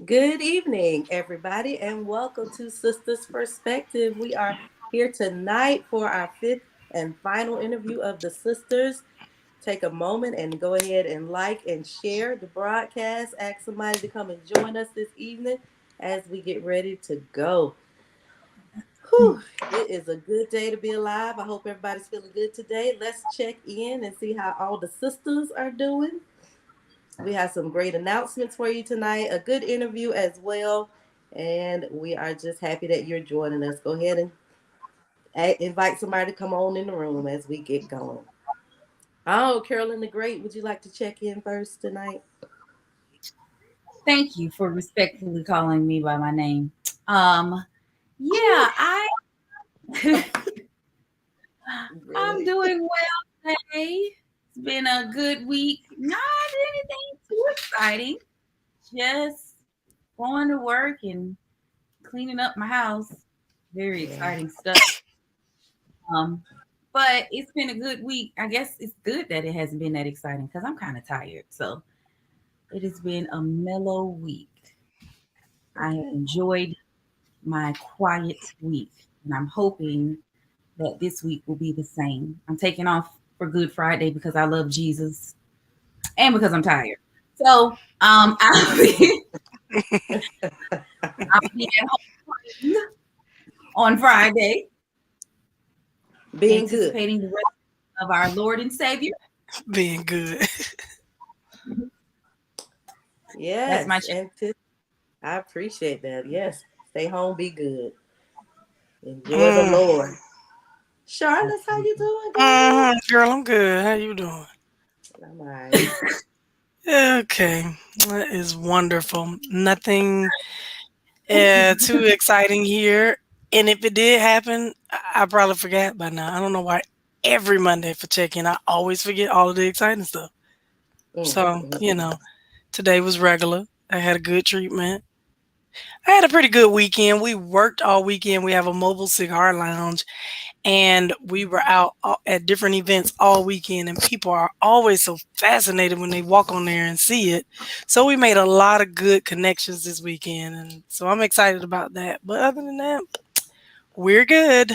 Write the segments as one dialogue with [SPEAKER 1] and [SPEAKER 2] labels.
[SPEAKER 1] Good evening, everybody, and welcome to Sistas Perspective. We are here tonight for our fifth and final interview of the sisters. Take a moment and go ahead and like and share the broadcast. Ask somebody to come and join us this evening as we get ready to go. Whew, it is a good day to be alive. I hope everybody's feeling good today. Let's check in and see how all the sisters are doing. We have some great announcements for you tonight, a good interview as well, and we are just happy that you're joining us. Go ahead and invite somebody to come on in the room as we get going. Oh, Carolyn the Great, would you like to check in first tonight?
[SPEAKER 2] Thank you for respectfully calling me by my name. Um, yeah, I'm
[SPEAKER 1] Really?
[SPEAKER 2] doing well today. It's been a good week. Not anything too exciting. Just going to work and cleaning up my house. Very
[SPEAKER 1] Yeah.
[SPEAKER 2] exciting stuff. Um, but it's been a good week. I guess it's good that it hasn't been that exciting because I'm kind of tired. So it has been a mellow week. I have
[SPEAKER 1] Okay.
[SPEAKER 2] enjoyed my quiet week, and I'm hoping that this week will be the same. I'm taking off for Good Friday because I love Jesus and because I'm tired. So I'll be at home on Friday,
[SPEAKER 1] Being good.
[SPEAKER 2] anticipating the rest of our Lord and Savior.
[SPEAKER 3] Being good.
[SPEAKER 2] That's my
[SPEAKER 1] Yes, and I appreciate that. Yes, stay home, be good, enjoy the
[SPEAKER 3] Mm.
[SPEAKER 1] Lord. Charlotte, how you doing, girl?
[SPEAKER 3] Girl, I'm good. How you doing?
[SPEAKER 1] I'm all right.
[SPEAKER 3] Okay. That is wonderful. Nothing too exciting here. And if it did happen, I probably forgot by now. I don't know why every Monday for check-in, I always forget all of the exciting stuff.
[SPEAKER 1] Mm,
[SPEAKER 3] So,
[SPEAKER 1] mm,
[SPEAKER 3] today was regular. I had a good treatment. I had a pretty good weekend. We worked all weekend. We have a mobile cigar lounge and we were out at different events all weekend, and people are always so fascinated when they walk on there and see it. So we made a lot of good connections this weekend, and so I'm excited about that. But other than that, we're good.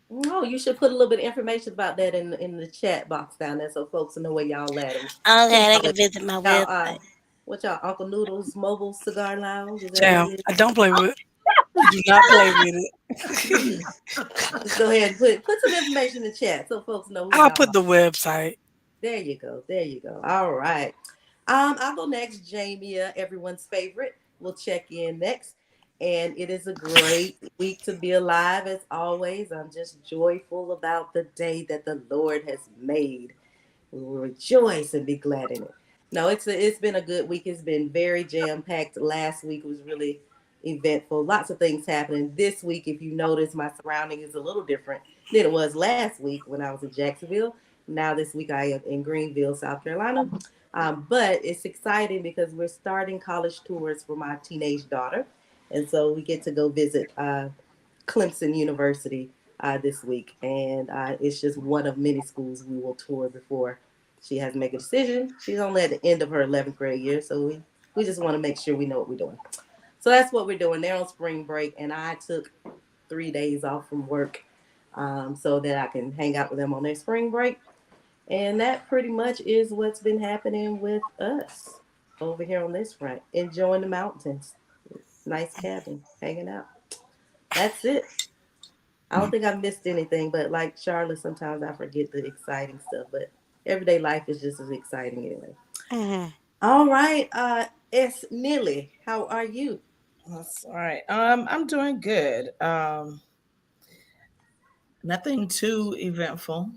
[SPEAKER 1] No, you should put a little bit of information about that in the chat box down there so folks know where y'all at and who
[SPEAKER 3] Okay, they
[SPEAKER 1] y'all
[SPEAKER 3] can
[SPEAKER 1] is.
[SPEAKER 3] visit my
[SPEAKER 1] Y'all
[SPEAKER 3] website.
[SPEAKER 1] what y'all Uncle Noodles Mobile Cigar Lounge? Is that what it
[SPEAKER 3] Child,
[SPEAKER 1] is?
[SPEAKER 3] I don't play with. Do not play with it.
[SPEAKER 1] Just go ahead and put some information in the chat so folks know who
[SPEAKER 3] I'll
[SPEAKER 1] y'all
[SPEAKER 3] put
[SPEAKER 1] are.
[SPEAKER 3] the website.
[SPEAKER 1] There you go. There you go. All right. I'll go next. Jamia, everyone's favorite, will check in next. And it is a great week to be alive as always. I'm just joyful about the day that the Lord has made. We will rejoice and be glad in it. No, it's been a good week. It's been very jam packed. Last week was really eventful. Lots of things happening. This week, if you notice, my surrounding is a little different than it was last week when I was in Jacksonville. Now this week I am in Greenville, South Carolina. But it's exciting because we're starting college tours for my teenage daughter, and so we get to go visit Clemson University this week, and it's just one of many schools we will tour before she has to make a decision. She's only at the end of her 11th grade year, so we just want to make sure we know what we're doing. So that's what we're doing. They're on spring break, and I took 3 days off from work so that I can hang out with them on their spring break. And that pretty much is what's been happening with us over here on this front. Enjoying the mountains, nice cabin, hanging out. That's it. I don't think I missed anything, but like Charlotte, sometimes I forget the exciting stuff. But everyday life is just as exciting anyway.
[SPEAKER 3] Hmm.
[SPEAKER 1] All right, it's Millie. How are you?
[SPEAKER 4] That's all right. I'm doing good. Nothing too eventful.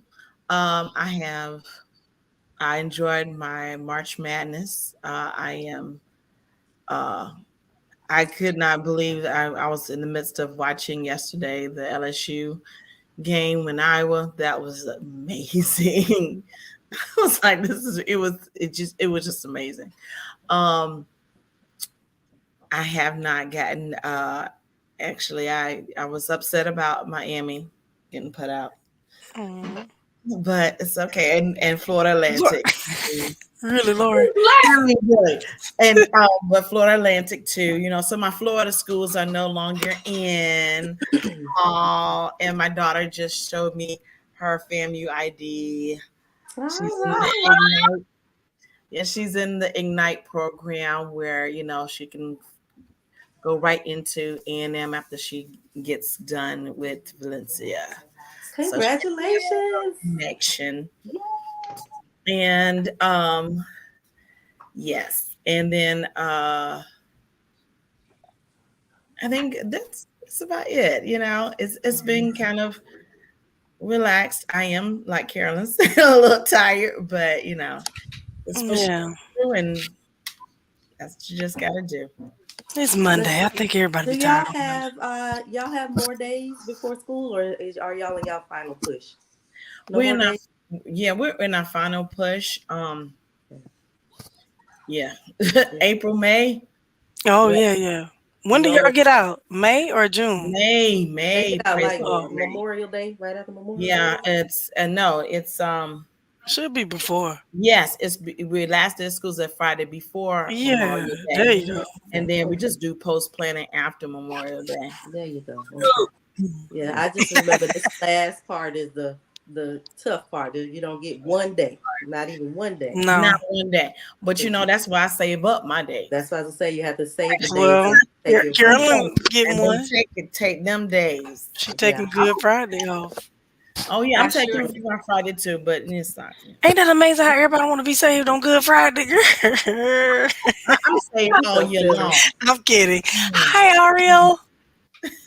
[SPEAKER 4] I have I enjoyed my March Madness. Uh, I could not believe that I was in the midst of watching yesterday the LSU game in Iowa. That was amazing. I was like, it was just amazing. Um, I have not gotten actually I was upset about Miami getting put out.
[SPEAKER 3] Mm.
[SPEAKER 4] But it's okay. And Florida Atlantic.
[SPEAKER 3] Really, Lord.
[SPEAKER 4] Really good. And but Florida Atlantic too, so my Florida schools are no longer in. And my daughter just showed me her FAMU ID. She's
[SPEAKER 1] All
[SPEAKER 4] in the
[SPEAKER 1] right.
[SPEAKER 4] Ignite. Yeah, she's in the Ignite program where, she can go right into A&M after she gets done with Valencia. So she has
[SPEAKER 1] Congratulations.
[SPEAKER 4] a connection. And yes. And then I think that's about it. It's been kind of relaxed. I am like Carolyn said, a little tired, but it's pushing
[SPEAKER 3] Yeah.
[SPEAKER 4] through, and that's what you just gotta do.
[SPEAKER 3] It's
[SPEAKER 1] Do,
[SPEAKER 3] Monday. I think everybody
[SPEAKER 1] do
[SPEAKER 3] be
[SPEAKER 1] y'all
[SPEAKER 3] tired on Monday.
[SPEAKER 1] have more days before school, or are y'all in y'all final push? No
[SPEAKER 4] We're
[SPEAKER 1] more
[SPEAKER 4] in our
[SPEAKER 1] days.
[SPEAKER 4] yeah, we're in our final push. Yeah,
[SPEAKER 1] Yeah.
[SPEAKER 4] April, May.
[SPEAKER 3] Oh,
[SPEAKER 4] Yeah,
[SPEAKER 3] yeah, yeah. When do
[SPEAKER 1] No.
[SPEAKER 3] y'all get out? May or June?
[SPEAKER 1] They get
[SPEAKER 4] May.
[SPEAKER 1] out
[SPEAKER 4] Praise
[SPEAKER 1] like
[SPEAKER 4] the Lord,
[SPEAKER 3] Oh,
[SPEAKER 4] May.
[SPEAKER 1] Memorial Day, right after Memorial Day.
[SPEAKER 4] Yeah, it's no, it's
[SPEAKER 3] should be before.
[SPEAKER 4] yes, we last day of school's at Friday before
[SPEAKER 3] Yeah,
[SPEAKER 4] Memorial
[SPEAKER 3] there
[SPEAKER 4] Day,
[SPEAKER 3] you go.
[SPEAKER 4] and
[SPEAKER 1] Okay.
[SPEAKER 4] then we
[SPEAKER 1] Okay.
[SPEAKER 4] just do post planning after Memorial Day.
[SPEAKER 1] There you go. Okay. Yeah, I just remember this last part is the tough part. You don't get one day, not even one day.
[SPEAKER 4] Not
[SPEAKER 3] No.
[SPEAKER 4] one day, but
[SPEAKER 1] So
[SPEAKER 4] that's why I save up my days.
[SPEAKER 1] that's why I was say you have to save the days
[SPEAKER 3] Well,
[SPEAKER 1] and take your break.
[SPEAKER 3] Carolyn getting
[SPEAKER 4] And then
[SPEAKER 3] one.
[SPEAKER 4] take them days.
[SPEAKER 3] She
[SPEAKER 1] Yeah.
[SPEAKER 3] taking Good Friday off.
[SPEAKER 4] Oh yeah, I'm
[SPEAKER 2] I
[SPEAKER 4] taking
[SPEAKER 2] sure
[SPEAKER 4] leave on Friday too, but it's not.
[SPEAKER 3] Ain't that amazing how everybody want to be saved on Good Friday? Girl.
[SPEAKER 4] I'm saved
[SPEAKER 1] You
[SPEAKER 4] all
[SPEAKER 1] so
[SPEAKER 4] year
[SPEAKER 1] silly.
[SPEAKER 4] long.
[SPEAKER 3] I'm kidding.
[SPEAKER 4] Mm.
[SPEAKER 3] Hi, Ariel.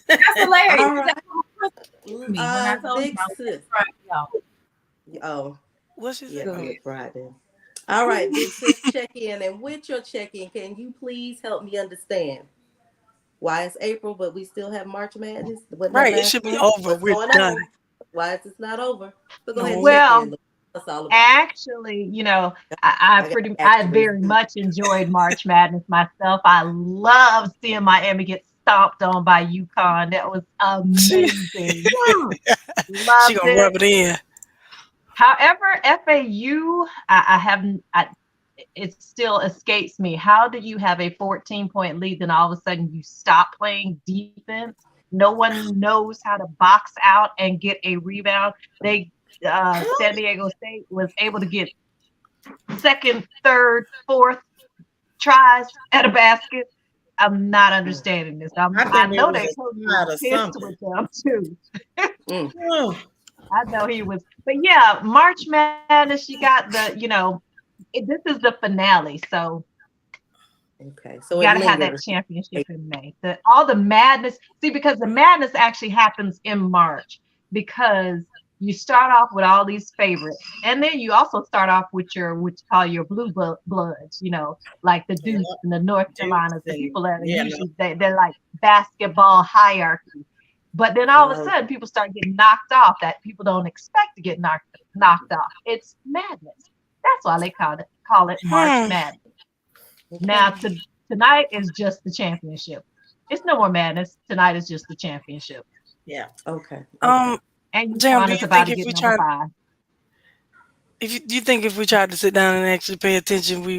[SPEAKER 2] that's hilarious.
[SPEAKER 1] All
[SPEAKER 2] 'Cause
[SPEAKER 1] right.
[SPEAKER 2] that's what me when I told him
[SPEAKER 1] Big
[SPEAKER 2] I was
[SPEAKER 1] sis.
[SPEAKER 2] Friday, y'all.
[SPEAKER 1] Oh,
[SPEAKER 3] What she
[SPEAKER 1] yeah,
[SPEAKER 3] say?
[SPEAKER 2] Go
[SPEAKER 3] Oh,
[SPEAKER 2] ahead.
[SPEAKER 1] Good Friday. All right, big sis, check in. And with your check in, can you please help me understand why it's April, but we still have March Madness? Wasn't that
[SPEAKER 3] right. It
[SPEAKER 1] last
[SPEAKER 3] should be
[SPEAKER 1] month?
[SPEAKER 3] over.
[SPEAKER 1] What's
[SPEAKER 3] We're
[SPEAKER 1] going
[SPEAKER 3] done.
[SPEAKER 1] on? Why is this not over? So go ahead and
[SPEAKER 3] No.
[SPEAKER 1] check
[SPEAKER 5] Well,
[SPEAKER 1] in. What's all about?
[SPEAKER 5] actually,
[SPEAKER 1] I got
[SPEAKER 5] I
[SPEAKER 1] actually.
[SPEAKER 5] very much enjoyed March Madness myself. I love seeing Miami get stomped on by UConn. That was
[SPEAKER 3] She,
[SPEAKER 5] amazing.
[SPEAKER 3] she
[SPEAKER 5] Loved
[SPEAKER 3] gonna
[SPEAKER 5] it.
[SPEAKER 3] rub it in.
[SPEAKER 5] However, FAU, I haven't. It still escapes me. How do you have a 14-point lead, then all of a sudden you stop playing defense? No one knows how to box out and get a rebound. They San Diego State was able to get second, third, fourth tries at a basket. I'm not understanding this.
[SPEAKER 4] I
[SPEAKER 5] I
[SPEAKER 4] think it
[SPEAKER 5] know
[SPEAKER 4] was
[SPEAKER 5] their coach
[SPEAKER 4] a
[SPEAKER 5] was
[SPEAKER 4] slide or
[SPEAKER 5] pissed
[SPEAKER 4] something.
[SPEAKER 5] with them too.
[SPEAKER 1] Mm,
[SPEAKER 4] Oh,
[SPEAKER 5] I know he was, but yeah, March Madness. You got this is the finale, so
[SPEAKER 1] okay,
[SPEAKER 5] you
[SPEAKER 1] so
[SPEAKER 5] got
[SPEAKER 1] it
[SPEAKER 5] to have that
[SPEAKER 1] lingers.
[SPEAKER 5] championship in May. All the madness. See, because the madness actually happens in March because you start off with all these favorites, and then you also start off with your what you call your bloods. Like the
[SPEAKER 4] yeah,
[SPEAKER 5] Dukes and the North
[SPEAKER 4] Dukes
[SPEAKER 5] Carolinas, the
[SPEAKER 4] and
[SPEAKER 5] people that are
[SPEAKER 4] yeah, no.
[SPEAKER 5] usually they're like basketball hierarchy. But then all of a
[SPEAKER 1] Uh,
[SPEAKER 5] sudden, people start getting knocked off that people don't expect to get knocked off. It's madness. That's why they call it March
[SPEAKER 3] Hmm.
[SPEAKER 5] Madness.
[SPEAKER 1] okay,
[SPEAKER 5] Now, tonight is just the championship. It's no more madness. Tonight is just the championship.
[SPEAKER 4] Yeah.
[SPEAKER 1] okay, okay.
[SPEAKER 3] Um,
[SPEAKER 5] And
[SPEAKER 3] Jam,
[SPEAKER 5] UConn
[SPEAKER 3] do
[SPEAKER 5] is
[SPEAKER 3] you
[SPEAKER 5] about
[SPEAKER 3] think
[SPEAKER 5] to
[SPEAKER 3] if
[SPEAKER 5] get
[SPEAKER 3] we
[SPEAKER 5] number
[SPEAKER 3] tried,
[SPEAKER 5] 5.
[SPEAKER 3] do you think if we tried to sit down and actually pay attention, we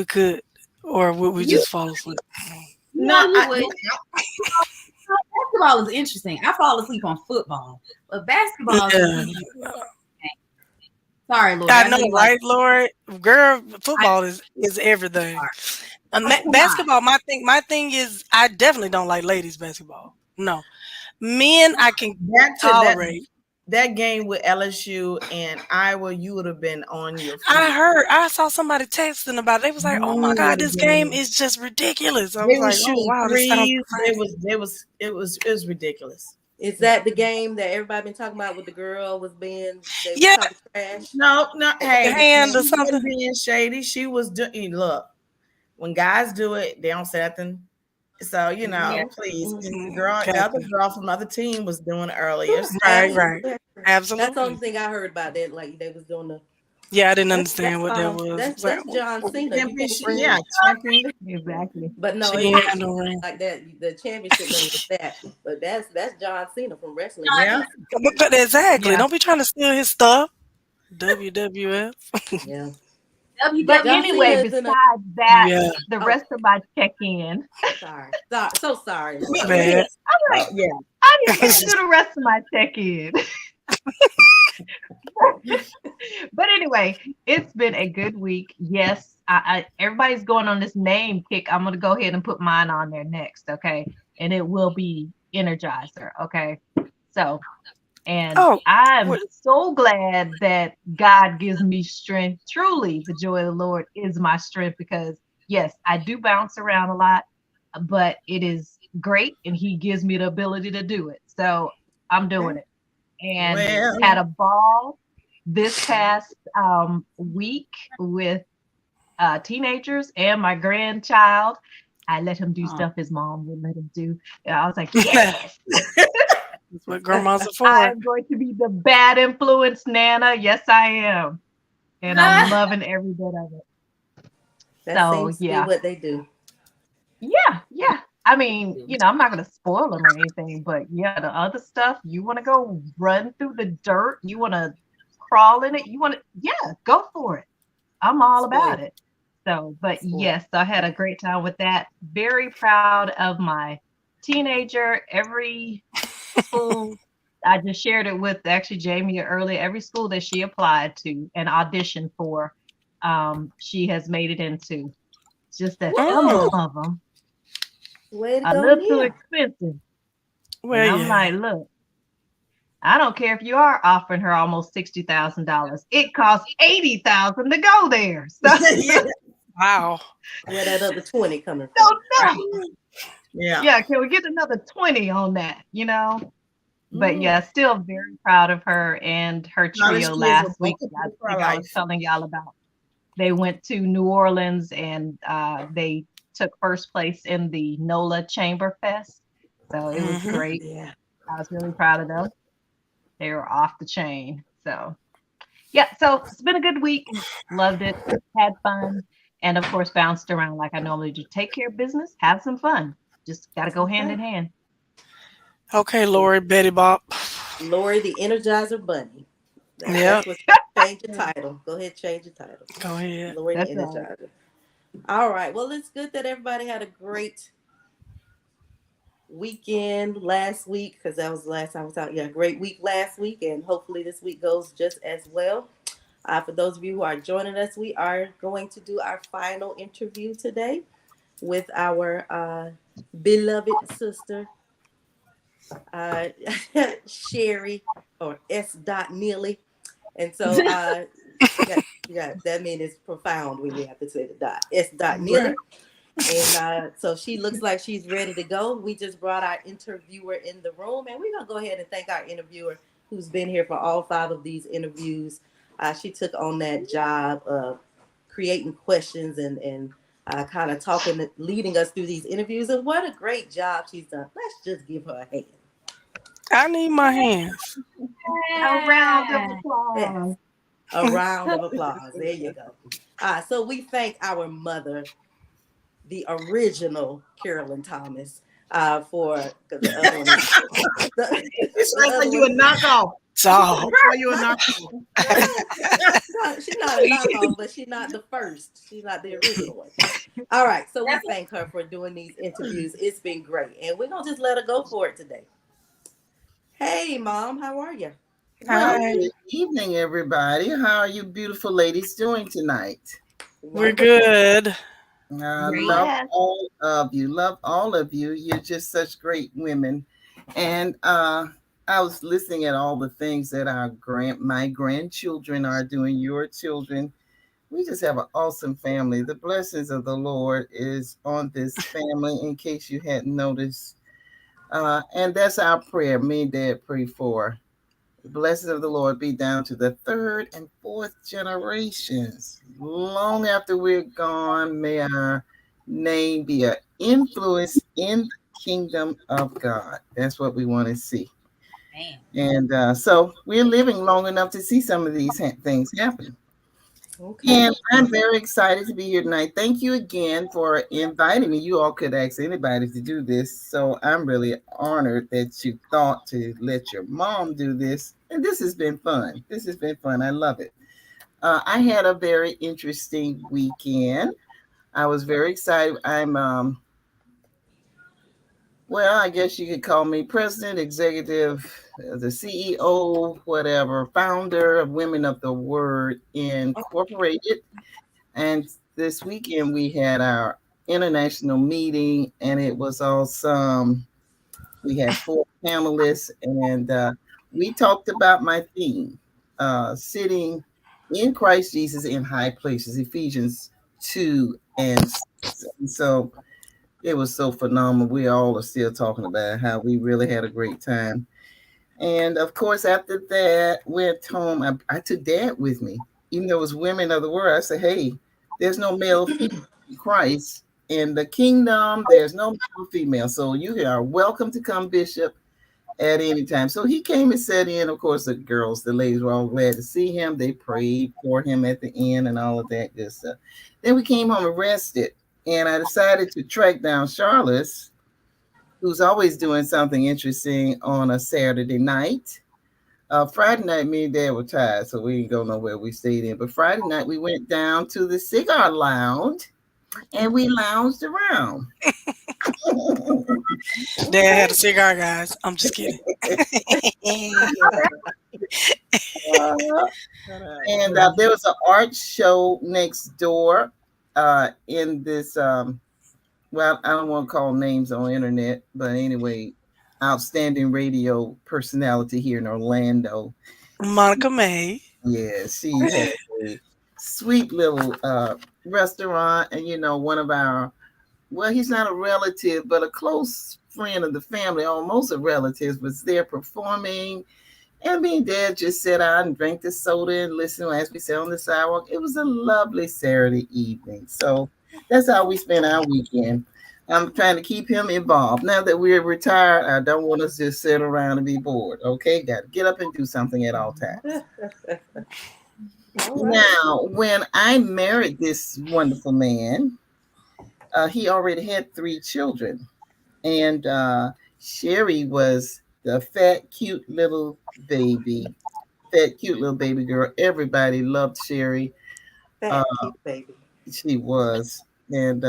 [SPEAKER 3] could, or would we
[SPEAKER 5] You,
[SPEAKER 3] just fall asleep?
[SPEAKER 5] no,
[SPEAKER 2] You
[SPEAKER 5] I,
[SPEAKER 2] would. Basketball is interesting. I fall asleep on football, but basketball can
[SPEAKER 3] Yeah,
[SPEAKER 2] keep you. Sorry, Lord.
[SPEAKER 3] I
[SPEAKER 2] I
[SPEAKER 3] know,
[SPEAKER 2] know you like.
[SPEAKER 3] right, Lord? Girl,
[SPEAKER 2] I
[SPEAKER 3] football is everything.
[SPEAKER 2] sorry. I cannot.
[SPEAKER 3] Basketball, my thing is, I definitely don't like ladies basketball. No, men, I can
[SPEAKER 4] That to that
[SPEAKER 3] tolerate.
[SPEAKER 4] that game with LSU and Iowa, you would have been on your feet.
[SPEAKER 3] I saw somebody texting about it. They was like, "Oh my
[SPEAKER 4] You
[SPEAKER 3] God,
[SPEAKER 4] would have
[SPEAKER 3] this game
[SPEAKER 4] been.
[SPEAKER 3] is just ridiculous." I
[SPEAKER 4] They
[SPEAKER 3] was
[SPEAKER 4] were
[SPEAKER 3] like, "Oh
[SPEAKER 4] shooting
[SPEAKER 3] wow, this sounds
[SPEAKER 4] threes.
[SPEAKER 3] exciting."
[SPEAKER 4] It was ridiculous.
[SPEAKER 1] Is
[SPEAKER 4] Yeah.
[SPEAKER 1] that the game that everybody been talking about with the girl they was
[SPEAKER 3] Yeah,
[SPEAKER 1] talking trash?
[SPEAKER 4] No, no.
[SPEAKER 3] the
[SPEAKER 4] Hey,
[SPEAKER 3] hand
[SPEAKER 4] she
[SPEAKER 3] or something.
[SPEAKER 4] wasn't being shady. She was doing. Look, When guys do it, they don't say nothing. So,
[SPEAKER 2] Yeah.
[SPEAKER 4] please. The
[SPEAKER 1] Mhm.
[SPEAKER 4] girl, the other
[SPEAKER 3] Captain.
[SPEAKER 4] girl from the other team was doing it earlier.
[SPEAKER 1] Sure,
[SPEAKER 4] So,
[SPEAKER 3] Right, right.
[SPEAKER 1] absolutely. That's the only
[SPEAKER 3] Absolutely.
[SPEAKER 1] thing I heard about that. Like they was doing the
[SPEAKER 3] Yeah, I didn't
[SPEAKER 1] that's
[SPEAKER 3] understand what that was. I was like,
[SPEAKER 1] that's John Cena. You can't
[SPEAKER 4] championship,
[SPEAKER 1] bring
[SPEAKER 4] yeah, champion.
[SPEAKER 5] Exactly.
[SPEAKER 1] but no,
[SPEAKER 3] she
[SPEAKER 1] it
[SPEAKER 3] ain't
[SPEAKER 1] ain't
[SPEAKER 3] had no ring.
[SPEAKER 1] like that. The championship ring is that. But that's John Cena from wrestling. He
[SPEAKER 4] Yeah.
[SPEAKER 1] used
[SPEAKER 3] But exactly.
[SPEAKER 5] Yeah.
[SPEAKER 3] Don't be trying to steal his stuff. WWF.
[SPEAKER 1] yeah.
[SPEAKER 5] But
[SPEAKER 1] John
[SPEAKER 2] WWE.
[SPEAKER 1] Cena
[SPEAKER 5] anyway,
[SPEAKER 1] is in a
[SPEAKER 5] besides that,
[SPEAKER 3] Yeah,
[SPEAKER 5] the
[SPEAKER 1] oh
[SPEAKER 5] rest of my check-in,
[SPEAKER 1] so sorry,
[SPEAKER 3] my
[SPEAKER 1] Lori.
[SPEAKER 3] bad.
[SPEAKER 5] I'm like,
[SPEAKER 4] Yeah.
[SPEAKER 5] I didn't get to do the rest of my check-in. But anyway, it's been a good week. Yes, everybody's going on this name kick. I'm gonna go ahead and put mine on there next, okay? And it will be Energizer, okay? So, and
[SPEAKER 3] Oh,
[SPEAKER 5] I'm
[SPEAKER 3] what?
[SPEAKER 5] so glad that God gives me strength. Truly, the joy of the Lord is my strength because yes, I do bounce around a lot, but it is great, and He gives me the ability to do it. So I'm doing it, and had
[SPEAKER 4] Well,
[SPEAKER 5] a ball this past week with teenagers and my grandchild. I let him do
[SPEAKER 2] Oh,
[SPEAKER 5] stuff his mom wouldn't let him do. And I was like,
[SPEAKER 3] That's
[SPEAKER 5] yes,
[SPEAKER 3] what grandmas are
[SPEAKER 5] I
[SPEAKER 3] for.
[SPEAKER 5] am going to be the bad influence, Nana. Yes, I am. And I'm
[SPEAKER 2] ah,
[SPEAKER 5] loving every bit of it.
[SPEAKER 1] That
[SPEAKER 5] So,
[SPEAKER 1] seems to be
[SPEAKER 5] yeah,
[SPEAKER 1] what they do.
[SPEAKER 5] yeah. I mean, I'm not going to spoil them or anything, but yeah, the other stuff, you want to go run through the dirt, you want to crawl in it, yeah, go for it. I'm all about
[SPEAKER 1] Spoiled.
[SPEAKER 5] it. So, but
[SPEAKER 1] Spoiled.
[SPEAKER 5] yes, I had a great time with that. Very proud of my teenager. Every school, I just shared it with actually Jamie earlier. Every school that she applied to and auditioned for, she has made it into. It's just that some
[SPEAKER 3] Mm,
[SPEAKER 5] of them
[SPEAKER 1] Way to
[SPEAKER 5] are a
[SPEAKER 1] go,
[SPEAKER 5] little too
[SPEAKER 1] Nia.
[SPEAKER 5] expensive. And
[SPEAKER 3] well,
[SPEAKER 5] I'm
[SPEAKER 3] yeah.
[SPEAKER 5] like, look, I don't care if you are offering her almost $60,000. It costs 80,000 to go there. So,
[SPEAKER 4] yeah.
[SPEAKER 3] Wow.
[SPEAKER 1] Where that other 20 coming
[SPEAKER 5] so
[SPEAKER 1] from?
[SPEAKER 2] right.
[SPEAKER 5] no.
[SPEAKER 4] Yeah.
[SPEAKER 5] Yeah, can we get another 20 on that? But
[SPEAKER 4] Mm.
[SPEAKER 5] yeah, still very proud of her and her
[SPEAKER 4] College
[SPEAKER 5] trio
[SPEAKER 4] kids are
[SPEAKER 5] last week.
[SPEAKER 4] welcome
[SPEAKER 5] I
[SPEAKER 4] to our
[SPEAKER 5] think I was
[SPEAKER 4] life.
[SPEAKER 5] telling y'all about. They went to New Orleans and they took first place in the NOLA Chamber Fest. So it was
[SPEAKER 3] Hmm.
[SPEAKER 5] great.
[SPEAKER 1] Yeah.
[SPEAKER 5] I was really proud of them. They were off the chain. So yeah, so it's been a good week. Loved it. Had fun. And of course, bounced around like I normally do. Take care of business, have some fun. Just got to go hand
[SPEAKER 1] Okay.
[SPEAKER 5] in hand.
[SPEAKER 3] Okay, Lori, Betty Bop.
[SPEAKER 1] Lori the Energizer Bunny. That's
[SPEAKER 3] Yep.
[SPEAKER 1] what change your title. Go ahead, change your title.
[SPEAKER 3] Go ahead.
[SPEAKER 1] Lori the
[SPEAKER 5] That's right.
[SPEAKER 1] Energizer. All right. Well, it's good that everybody had a great weekend last week because that was the last time we talked. Yeah, great week last week, and hopefully this week goes just as well. For those of you who are joining us, we are going to do our final interview today with our beloved sister, uh, Sherry or S. Neely. And so that means it's profound when you have to say the dot. S.
[SPEAKER 3] Right.
[SPEAKER 1] Neely. And so she looks like she's ready to go. We just brought our interviewer in the room, and we're going to go ahead and thank our interviewer who's been here for all 5 of these interviews. She took on that job of creating questions and kind of talking, leading us through these interviews. And what a great job she's done. Let's just give her a hand.
[SPEAKER 3] I need my hands.
[SPEAKER 5] A round of
[SPEAKER 1] Yes,
[SPEAKER 5] applause.
[SPEAKER 1] a round of applause. There you go. So we thank our mother, the original Carolyn Thomas, for because the other one is
[SPEAKER 4] It's
[SPEAKER 1] the
[SPEAKER 4] like
[SPEAKER 1] other
[SPEAKER 4] you a
[SPEAKER 1] one.
[SPEAKER 4] knockoff.
[SPEAKER 3] So,
[SPEAKER 4] Are you a knockoff?
[SPEAKER 1] She's not a knockoff, but she's not the first. She's not the original one. All right, so we
[SPEAKER 2] That's
[SPEAKER 1] thank her for doing these interviews. It's been great, and we're gonna just let her go for it today. Hey, Mom, how are you?
[SPEAKER 6] Well,
[SPEAKER 3] hi.
[SPEAKER 6] good evening, everybody. How are you beautiful ladies doing tonight?
[SPEAKER 3] We're
[SPEAKER 1] Wonderful.
[SPEAKER 3] good.
[SPEAKER 6] I
[SPEAKER 2] great.
[SPEAKER 6] love
[SPEAKER 5] Yes.
[SPEAKER 6] all of you. Love all of you. You're just such great women. And I was listening at all the things that my grandchildren are doing, your children. We just have an awesome family. The blessings of the Lord is on this family, in case you hadn't noticed. And that's our prayer. Me and Dad pray for. The blessings of the Lord be down to the third and fourth generations. Long after we're gone, may our name be an influence in the kingdom of God. That's what we want to see.
[SPEAKER 2] Man.
[SPEAKER 6] And so we're living long enough to see some of these things happen. And
[SPEAKER 1] Okay.
[SPEAKER 6] I'm very excited to be here tonight. Thank you again for inviting me. You all could ask anybody to do this. So I'm really honored that you thought to let your mom do this. And this has been fun. This has been fun. I love it. I had a very interesting weekend. I was very excited. Well, I guess you could call me president, executive, the CEO, whatever, founder of Women of the Word Incorporated. And this weekend we had our international meeting, and it was awesome. We had 4 panelists, and we talked about my theme, sitting in Christ Jesus in high places, Ephesians 2 and 6. And so it was so phenomenal. We all are still talking about how we really had a great time. And of course, after that, went home. I took Dad with me, even though it was Women of the Word. I said, "Hey, there's no male, female in Christ in the kingdom. There's no male, female. So you are welcome to come, Bishop, at any time." So he came and sat in. Of course, the ladies were all glad to see him. They prayed for him at the end and all of that good stuff. Then we came home and rested, and I decided to track down Charlotte, who's always doing something interesting on a Saturday night. Friday night, me and Dad were tired, so we didn't go nowhere. We stayed in. But Friday night, we went down to the cigar lounge and we lounged around.
[SPEAKER 3] Dad had a cigar, guys. I'm just kidding.
[SPEAKER 6] And there was an art show next door in this, well, I don't want to call names on internet, but anyway, outstanding radio personality here in Orlando.
[SPEAKER 3] Monica May.
[SPEAKER 6] Yeah, she has a sweet little restaurant, and one of our, well, he's not a relative, but a close friend of the family, almost a relative, was there performing. And me and Dad just sat out and drank the soda and listened as we sat on the sidewalk. It was a lovely Saturday evening. So that's how we spent our weekend. I'm trying to keep him involved. Now that we're retired, I don't want us to just sit around and be bored. Okay, got to get up and do something at all times.
[SPEAKER 1] All right.
[SPEAKER 6] Now, when I married this wonderful man, he already had 3 children. And Sherry was the fat, cute little baby. Fat, cute little baby girl. Everybody loved Sherry. Uh,
[SPEAKER 1] That cute baby.
[SPEAKER 6] she was. And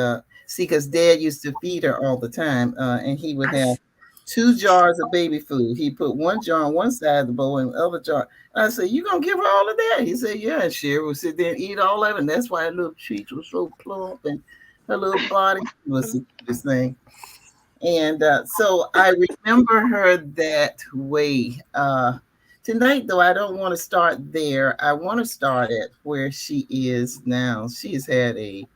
[SPEAKER 6] see, because Dad used to feed her all the time, and he would have 2 jars of baby food. He put 1 jar on one side of the bowl and the other jar. And I said, "You gonna give her all of that?" He said, "Yeah." And Sherry would sit there and eat all of it. And that's why her little cheeks were so plump and her little body was the cutest thing. And so I remember her that way. Tonight, though, I don't want to start there. I want to start at where she is now. She has had a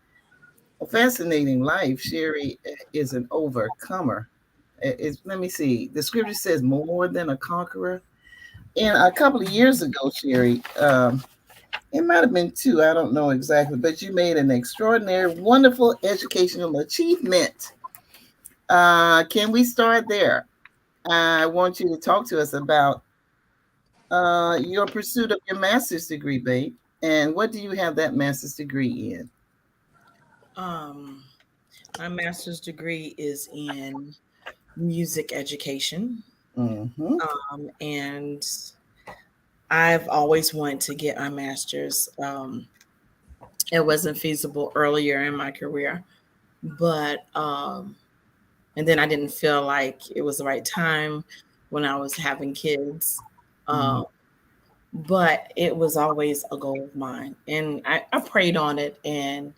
[SPEAKER 6] fascinating life. Sherry is an overcomer. Let me see. The scripture says more than a conqueror. And a couple of years ago, Sherry, it might have been 2, I don't know exactly, but you made an extraordinary, wonderful educational achievement. Can we start there? I want you to talk to us about your pursuit of your master's degree, babe. And what do you have that master's degree in?
[SPEAKER 4] Um, my master's degree is in music education.
[SPEAKER 6] Mm-hmm.
[SPEAKER 4] And I've always wanted to get my master's. It wasn't feasible earlier in my career, but and then I didn't feel like it was the right time when I was having kids.
[SPEAKER 6] Mm-hmm.
[SPEAKER 4] But it was always a goal of mine, and I prayed on it and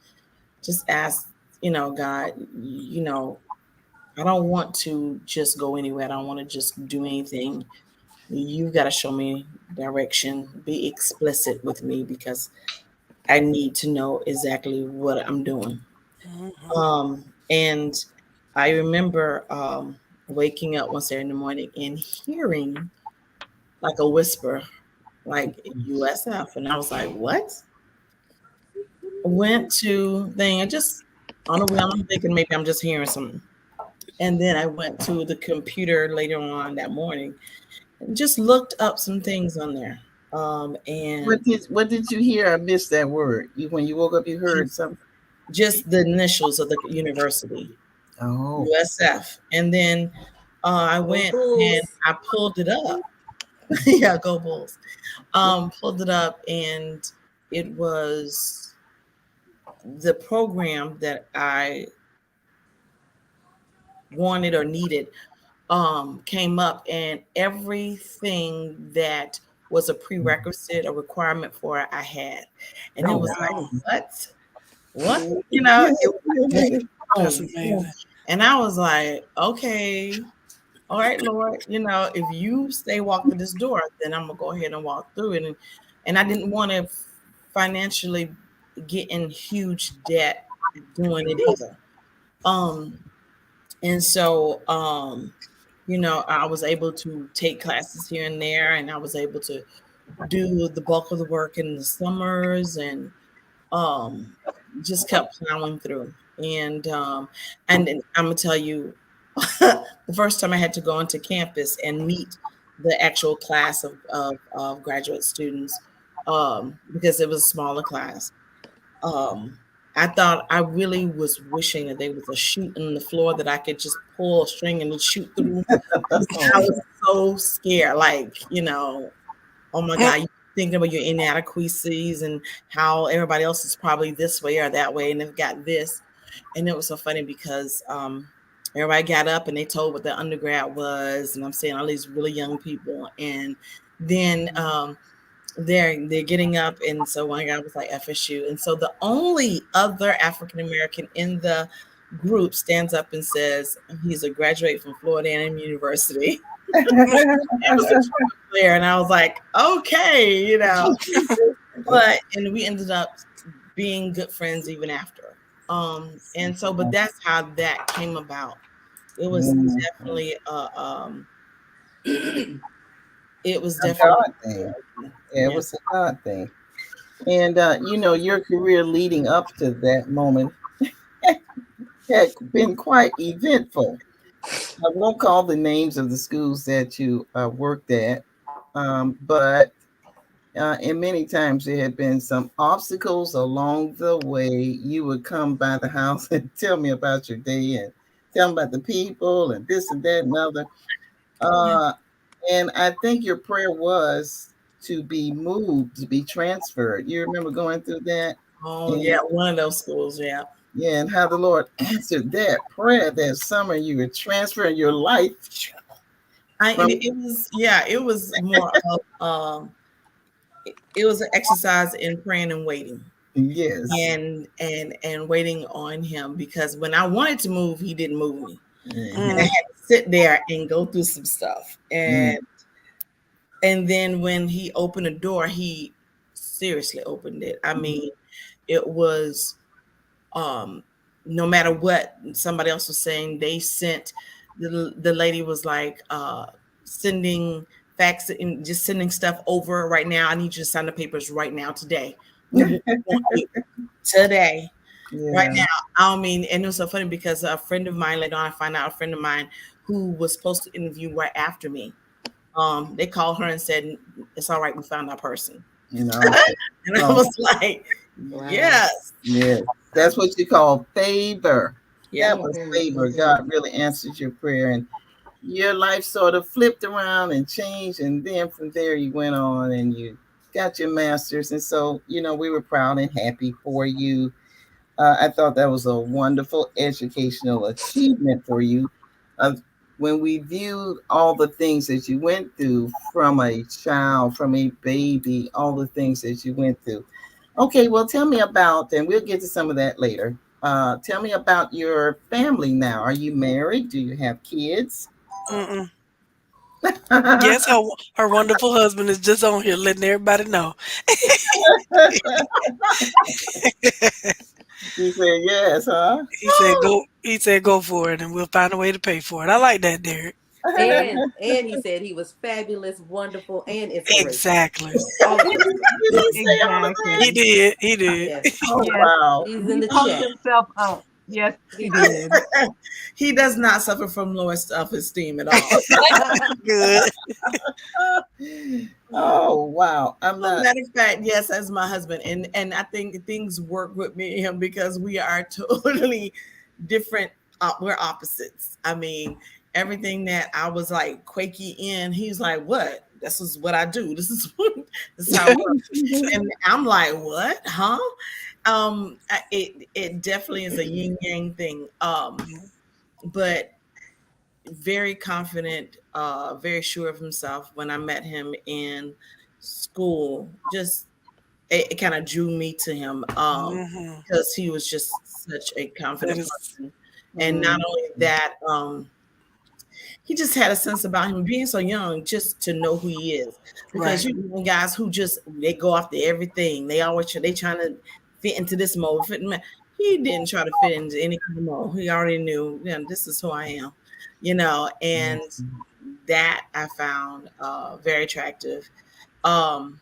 [SPEAKER 4] just asked, God, I don't want to just go anywhere. I don't want to just do anything. You got to show me direction, be explicit with me, because I need to know exactly what I'm doing. And I remember waking up one Saturday morning and hearing like a whisper, like USF. And I was like, what? Went to thing. I just On the wheel, I'm thinking maybe I'm just hearing something. And then I went to the computer later on that morning and just looked up some things on there. And
[SPEAKER 6] What did you hear? I missed that word. When you woke up, you heard something.
[SPEAKER 4] just the initials of the university,
[SPEAKER 6] Oh.
[SPEAKER 4] USF. And then I
[SPEAKER 1] Go
[SPEAKER 4] went and
[SPEAKER 1] Bulls.
[SPEAKER 4] I pulled it up. Yeah, go Bulls. Pulled it up, and it was the program that I wanted or needed. Came up, and everything that was a prerequisite, a requirement for it, I had. And it
[SPEAKER 6] Oh,
[SPEAKER 4] was like,
[SPEAKER 3] Wow,
[SPEAKER 4] what?
[SPEAKER 6] yeah,
[SPEAKER 4] It was like,
[SPEAKER 6] yeah.
[SPEAKER 3] that's
[SPEAKER 4] boom, boom.
[SPEAKER 3] amazing.
[SPEAKER 4] And I was like, okay, all right, Lord, if you say walk through this door, then I'm gonna go ahead and walk through it. And I didn't want to financially get in huge debt doing it either. Um, and so I was able to take classes here and there, and I was able to do the bulk of the work in the summers, and um, just kept plowing through. And then I'm gonna tell you, the first time I had to go onto campus and meet the actual class of graduate students, because it was a smaller class. Um, I thought I really was wishing that there was a chute in the floor that I could just pull a string and shoot through. I was so scared, oh my
[SPEAKER 3] Mm,
[SPEAKER 4] God, you thinking about your inadequacies and how everybody else is probably this way or that way, and they've got this. And it was so funny because everybody got up and they told what their undergrad was, and I'm saying all these really young people, and then they're getting up, and so one guy was like FSU, and so the only other African American in the group stands up and says he's a graduate from Florida A&M University. It was a truth there, and I was like, okay, and we ended up being good friends even after. And so, but that's how that came about. It was
[SPEAKER 6] Mhm.
[SPEAKER 4] definitely it was
[SPEAKER 6] A
[SPEAKER 4] definitely
[SPEAKER 6] God thing. Yeah, it
[SPEAKER 4] yeah.
[SPEAKER 6] was a God thing. And your career leading up to that moment had been quite eventful. I won't call the names of the schools that you worked at, but and many times there had been some obstacles along the way. You would come by the house and tell me about your day and tell me about the people and this and that and other. Uh, and I think your prayer was to be moved, to be transferred. You remember going through that?
[SPEAKER 4] Oh
[SPEAKER 6] And
[SPEAKER 4] yeah, one of those schools, yeah.
[SPEAKER 6] yeah, and how the Lord answered that prayer that summer. You were transferring your life
[SPEAKER 4] And
[SPEAKER 6] from
[SPEAKER 4] it was more of it was an exercise in praying and waiting.
[SPEAKER 6] yes.
[SPEAKER 4] And waiting on him, because when I wanted to move, he didn't move me. And I
[SPEAKER 3] mm,
[SPEAKER 6] Mhm.
[SPEAKER 4] had to sit there and go through some stuff.
[SPEAKER 6] Mm.
[SPEAKER 4] And then when he opened the door, he seriously opened it. I mean, it was um no matter what somebody else was saying, they sent the lady was like sending fax and just sending stuff over right now. I need you to sign the papers right now today. We want you today, right
[SPEAKER 6] Yeah.
[SPEAKER 4] now. I mean, and it was so funny because a friend of mine later on, I find out a friend of mine who was supposed to interview right after me. They called her and said, "It's all right, we found our person."
[SPEAKER 6] No.
[SPEAKER 4] And I
[SPEAKER 6] Oh,
[SPEAKER 4] was like,
[SPEAKER 1] Wow.
[SPEAKER 4] "Yes,
[SPEAKER 6] yes. That's what you call favor. That
[SPEAKER 4] yep."
[SPEAKER 6] was
[SPEAKER 1] Mhm,
[SPEAKER 6] favor.
[SPEAKER 1] mhm.
[SPEAKER 6] God really answered your prayer, and your life sort of flipped around and changed. And then from there, you went on and you got your master's. And so, we were proud and happy for you. I thought that was a wonderful educational achievement for you. Uh, when we viewed all the things that you went through from a child, from a baby, all the things that you went through. Okay, well, tell me about, and we'll get to some of that later. Tell me about your family now. Are you married? Do you have kids?
[SPEAKER 3] mm. Yes, her wonderful husband is just on here letting everybody know.
[SPEAKER 6] You said yes, huh?
[SPEAKER 3] He said go for it and we'll find a way to pay for it. I like that, Derek.
[SPEAKER 1] And he said he was fabulous, wonderful, and inspirational.
[SPEAKER 3] Exactly.
[SPEAKER 1] All of those things.
[SPEAKER 6] Did he say all of
[SPEAKER 5] Exactly.
[SPEAKER 6] that?
[SPEAKER 3] He did. He did.
[SPEAKER 1] Yes.
[SPEAKER 6] Oh,
[SPEAKER 1] Yes.
[SPEAKER 6] wow.
[SPEAKER 1] He's in
[SPEAKER 5] He
[SPEAKER 1] the
[SPEAKER 5] pumped
[SPEAKER 1] chat.
[SPEAKER 5] himself up. Yes,
[SPEAKER 1] He
[SPEAKER 5] he
[SPEAKER 1] did.
[SPEAKER 5] did.
[SPEAKER 4] He does not suffer from low self-esteem at all.
[SPEAKER 3] Good.
[SPEAKER 6] Oh wow. I'm not.
[SPEAKER 4] Matter of fact, yes, as my husband, and I think things work with me and him because we are totally different. We're opposites. I mean, everything that I was like quaky in, he's like, "What? This is what I do. This is this is how it works." And I'm like, "What? Huh?" It definitely is a yin yang thing. But very confident, very sure of himself. When I met him in school, just it kind of drew me to him
[SPEAKER 3] Mhm.
[SPEAKER 4] because he was just such a
[SPEAKER 3] That
[SPEAKER 4] confident
[SPEAKER 3] is
[SPEAKER 4] person. And not
[SPEAKER 6] Mm,
[SPEAKER 4] only that, he just had a sense about him being so young, just to know who he is. Because
[SPEAKER 3] right.
[SPEAKER 4] you know guys who just they go after everything. They always they trying to fit into this mold. He didn't try to fit into any kind of mold. He already knew, this is who I am, and that I found very attractive. Um,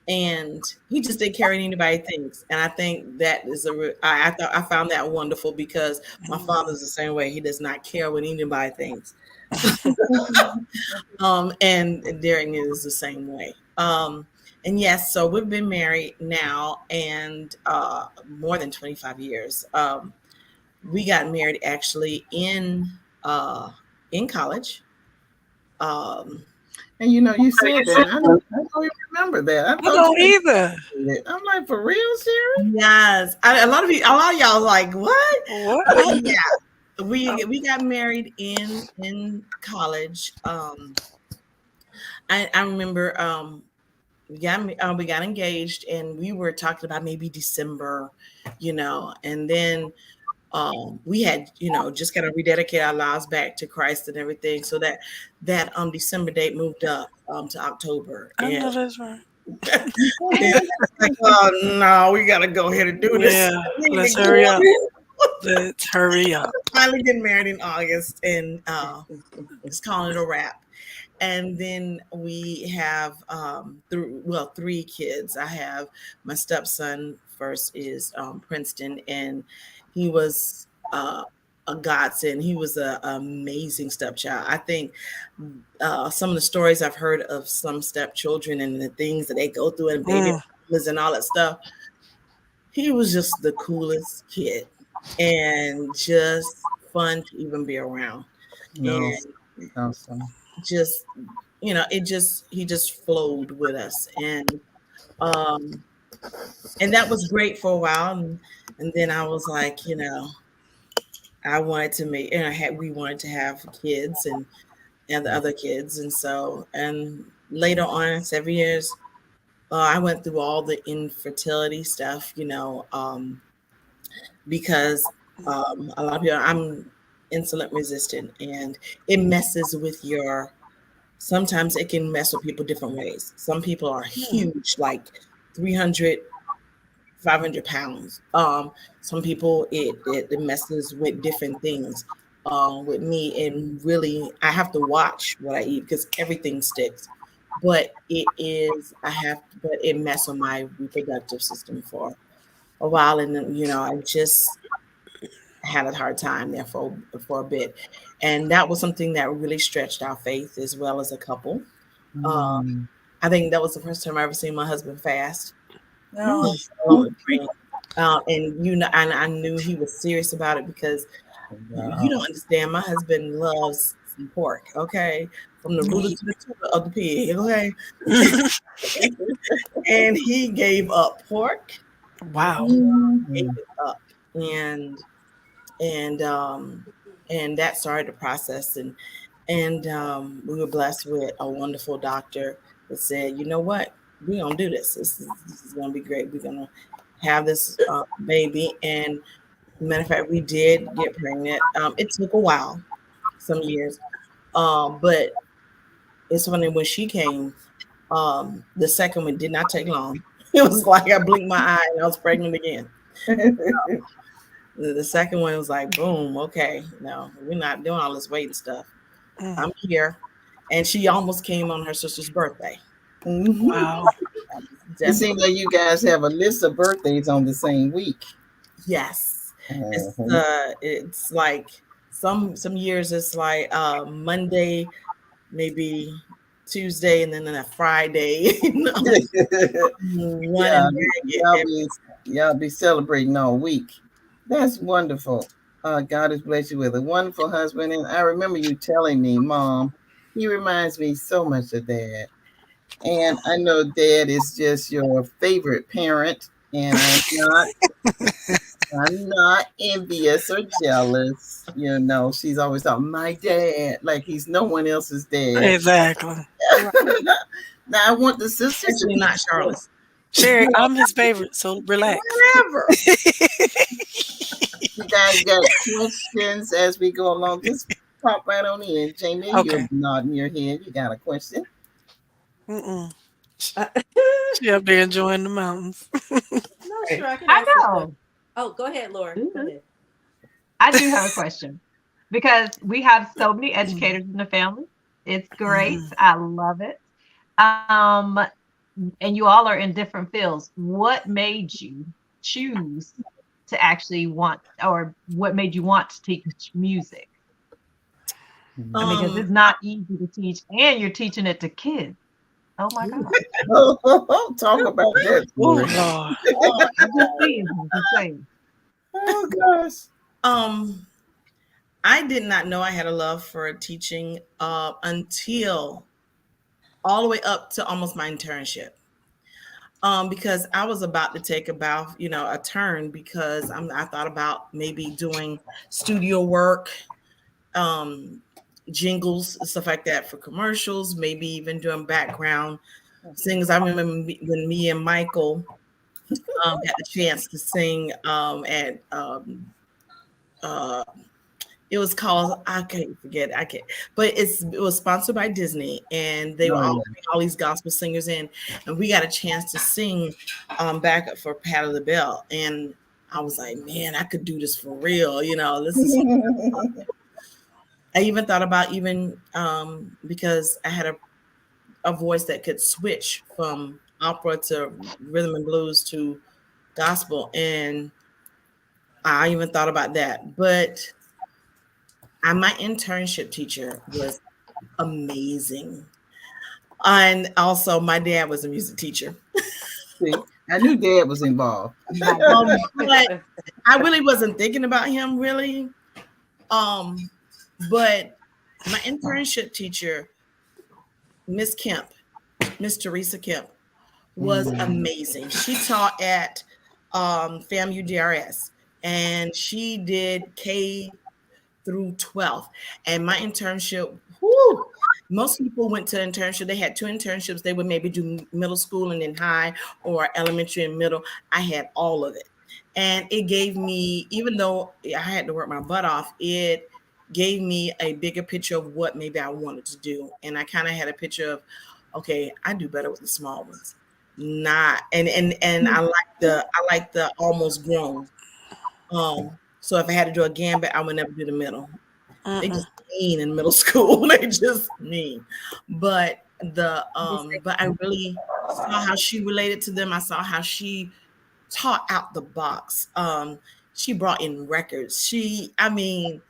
[SPEAKER 4] and he just didn't care what anybody thinks. And I think that is I thought I found that wonderful because my
[SPEAKER 3] Mhm.
[SPEAKER 4] father's the same way. He does not care what anybody thinks. And Derek is the same way. And yes, so we've been married now and more than 25 years. We got married actually in college. Um,
[SPEAKER 6] and you said that. I don't even remember that. I
[SPEAKER 3] I
[SPEAKER 6] thought
[SPEAKER 3] don't
[SPEAKER 6] you
[SPEAKER 3] either.
[SPEAKER 6] had it. I'm like, for real, Sherry?
[SPEAKER 4] yes, a lot of y'all like what?
[SPEAKER 3] What?
[SPEAKER 4] But yeah, we got married in college. I remember we got engaged and we were talking about maybe December, and then we had just kind of rededicate our lives back to Christ and everything, so that December date moved up to October,
[SPEAKER 3] I
[SPEAKER 4] and
[SPEAKER 3] know that's right.
[SPEAKER 4] like, oh no, we gotta go ahead and do this.
[SPEAKER 3] Yeah.
[SPEAKER 4] We need
[SPEAKER 3] Let's
[SPEAKER 4] to go
[SPEAKER 3] hurry up.
[SPEAKER 4] on.
[SPEAKER 3] Let's hurry up.
[SPEAKER 4] Finally getting married in August and just calling it a wrap. And then we have three kids. I have my stepson first is Princeton, and he was a godsend. He was an amazing stepchild. I think some of the stories I've heard of some stepchildren and the things that they go through and baby
[SPEAKER 3] Mm.
[SPEAKER 4] mamas and all that stuff, he was just the coolest kid and just fun to even be around.
[SPEAKER 6] No,
[SPEAKER 4] And
[SPEAKER 6] awesome.
[SPEAKER 4] just he just flowed with us, um and that was great for a while, and then I was like, I wanted to make and I had we wanted to have kids and the other kids, and so and later on 7 years, I went through all the infertility stuff, because a lot of people, I'm insulin resistant, and it messes with your sometimes it can mess with people different ways. Some people are
[SPEAKER 3] Mm.
[SPEAKER 4] huge, like 300, 500 pounds. Some people, it messes with different things. With me, and really, I have to watch what I eat because everything sticks. But but it messed with my reproductive system for a while. And then, I just had a hard time there for a bit. And that was something that really stretched our faith as well as a couple. Uh,
[SPEAKER 6] Mm.
[SPEAKER 4] I think that was the first time I ever seen my husband fast.
[SPEAKER 1] No.
[SPEAKER 4] Praying. And and I knew he was serious about it because you
[SPEAKER 6] Wow.
[SPEAKER 4] don't understand. My husband loves some pork, okay, from the rooter
[SPEAKER 3] Me.
[SPEAKER 4] to the tuber of the pig, okay. And he gave up pork.
[SPEAKER 3] Wow.
[SPEAKER 4] He gave
[SPEAKER 6] Mm.
[SPEAKER 4] it up, and and that started the process, and we were blessed with a wonderful doctor that said, you know what, we're gonna do this. This is gonna be great. We're gonna have this baby. And matter of fact, we did get pregnant. It took a while, some years, but it's funny when she came. The second one did not take long. It was like I blinked my eye and I was pregnant again. The second one was like, boom, okay, no, we're not doing all this waiting stuff.
[SPEAKER 3] Mm.
[SPEAKER 4] I'm here. And she almost came on her sister's birthday.
[SPEAKER 6] Mhm.
[SPEAKER 3] Wow.
[SPEAKER 6] It seems
[SPEAKER 4] Definitely.
[SPEAKER 6] like you guys have a list of birthdays on the same week.
[SPEAKER 4] Yes.
[SPEAKER 6] Mhm.
[SPEAKER 4] It's like some years it's like Monday, maybe Tuesday, and then a Friday. One
[SPEAKER 6] Yeah,
[SPEAKER 4] and
[SPEAKER 6] y'all be y'all be celebrating all week. That's wonderful. God has blessed you with a wonderful husband, and I remember you telling me, Mom, he reminds me so much of Dad. And I know Dad is just your favorite parent, and I'm not envious or jealous. You know, she's always talking my dad, like he's no one else's dad.
[SPEAKER 3] Exactly.
[SPEAKER 1] Right.
[SPEAKER 6] Now I want the sisters to
[SPEAKER 4] actually
[SPEAKER 6] be
[SPEAKER 4] not Charlotte's.
[SPEAKER 3] Sherry, I'm his favorite, so relax.
[SPEAKER 4] Whatever.
[SPEAKER 6] you guys got questions as we go along. Just pop right on in. Jamie, you're
[SPEAKER 3] Okay.
[SPEAKER 6] nodding your head. You got a question?
[SPEAKER 3] Mm-mm.
[SPEAKER 1] Uh,
[SPEAKER 3] She up there enjoying the mountains.
[SPEAKER 1] no,
[SPEAKER 4] Right.
[SPEAKER 1] sure, I can
[SPEAKER 5] I
[SPEAKER 1] answer the.
[SPEAKER 5] know.
[SPEAKER 1] Oh, go ahead, Laura. Go
[SPEAKER 5] Mhm.
[SPEAKER 1] ahead.
[SPEAKER 5] I do have a question because we have so many educators in the family. It's great.
[SPEAKER 3] Mhm.
[SPEAKER 5] I love it. Um, and you all are in different fields. What made you choose to actually want, or what made you want to teach music? I mean, because
[SPEAKER 4] Um,
[SPEAKER 5] it's not easy to teach, and you're teaching it to kids. Oh my God.
[SPEAKER 6] Talk about that,
[SPEAKER 3] Oh
[SPEAKER 6] Tori.
[SPEAKER 3] Lord.
[SPEAKER 5] I'm just saying. I'm just saying.
[SPEAKER 6] Oh gosh.
[SPEAKER 4] um, I did not know I had a love for teaching until all the way up to almost my internship. Because I was about to take about, a turn because I thought about maybe doing studio work, um, jingles, and stuff like that for commercials, maybe even doing background singers. I remember when me and Michael got the chance to sing at uh, it was called, I can't forget, I can't, but it was sponsored by Disney, and they were
[SPEAKER 6] Oh
[SPEAKER 4] all
[SPEAKER 6] yeah.
[SPEAKER 4] bringing all these gospel singers in, and we got a chance to sing back up for Pat of the Bell, and I was like, man, I could do this for real, this is. I even thought about because I had a voice that could switch from opera to rhythm and blues to gospel, and I even thought about that, but my internship teacher was amazing. And also, my dad was a music teacher.
[SPEAKER 6] See, I knew Dad was involved.
[SPEAKER 5] Right.
[SPEAKER 4] But I really wasn't thinking about him really. Um, but my internship teacher, Miss Kemp, Miss Teresa Kemp, was
[SPEAKER 6] Mm.
[SPEAKER 4] amazing. She taught at FAMU DRS, and she did K through 12th. And my internship, whoo, most people went to internship. They had two internships. They would maybe do middle school and then high, or elementary and middle. I had all of it. And it gave me, even though I had to work my butt off, it gave me a bigger picture of what maybe I wanted to do. And I kind of had a picture of, okay, I do better with the small ones. Not and I like the almost grown. So if I had to do a gambit, I would never do the middle. They
[SPEAKER 3] Mm-mm.
[SPEAKER 4] just mean in middle school. They just mean. But I really saw how she related to them. I saw how she taught out the box. She brought in records. I mean,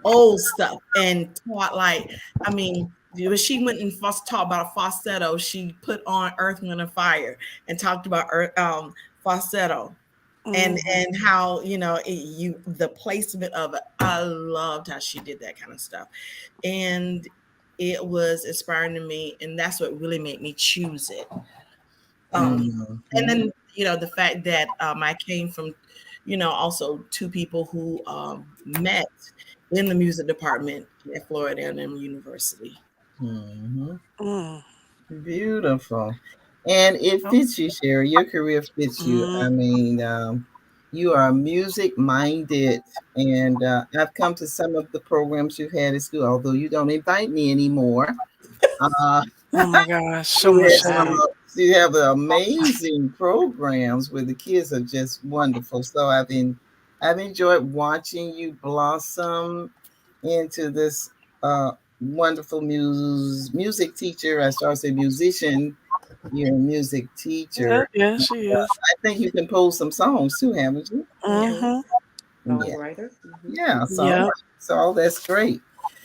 [SPEAKER 4] old stuff, and taught like, I mean, when she went and taught about a falsetto, she put on Earth, Wind, and Fire and talked about falsetto,
[SPEAKER 3] Mhm.
[SPEAKER 4] and how the placement of it. I loved how she did that kind of stuff, and it was inspiring to me, and that's what really made me choose it. And
[SPEAKER 6] Mhm.
[SPEAKER 4] then the fact that I came from also two people who met in the music department at Florida A&M University.
[SPEAKER 6] Mhm.
[SPEAKER 3] Mm.
[SPEAKER 6] Beautiful. And it
[SPEAKER 5] Oh,
[SPEAKER 6] fits you, Sherry. Your career fits you. I
[SPEAKER 3] Mm.
[SPEAKER 6] mean, you are music minded. And I've come to some of the programs you've had at school, although you don't invite me anymore. Uh,
[SPEAKER 3] Oh my gosh, so
[SPEAKER 6] you
[SPEAKER 3] much
[SPEAKER 6] have,
[SPEAKER 3] shade.
[SPEAKER 6] you have amazing programs where the kids are just wonderful. So I've enjoyed watching you blossom into this wonderful music teacher. I started to say musician. You're a music
[SPEAKER 3] Yeah,
[SPEAKER 6] teacher.
[SPEAKER 3] yeah, she is.
[SPEAKER 6] I think you composed some songs too, haven't you?
[SPEAKER 4] Yeah.
[SPEAKER 3] Mm-hmm.
[SPEAKER 6] Yeah.
[SPEAKER 1] Songwriter.
[SPEAKER 6] Yeah. So,
[SPEAKER 3] Yeah.
[SPEAKER 6] so that's great.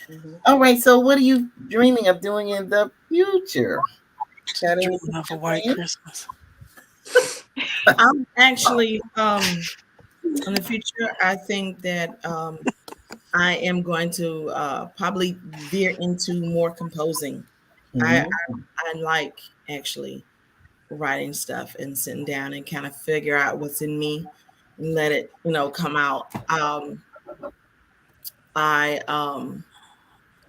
[SPEAKER 1] Hmm.
[SPEAKER 6] All right. So, what are you dreaming of doing in the future? Got any
[SPEAKER 3] Dreaming of a
[SPEAKER 6] future
[SPEAKER 3] white
[SPEAKER 6] plans?
[SPEAKER 3] Christmas.
[SPEAKER 4] I'm actually in the future. I think that I am going to probably veer into more composing. I,
[SPEAKER 6] Mhm.
[SPEAKER 4] I I like actually writing stuff and sitting down and kind of figure out what's in me and let it come out. I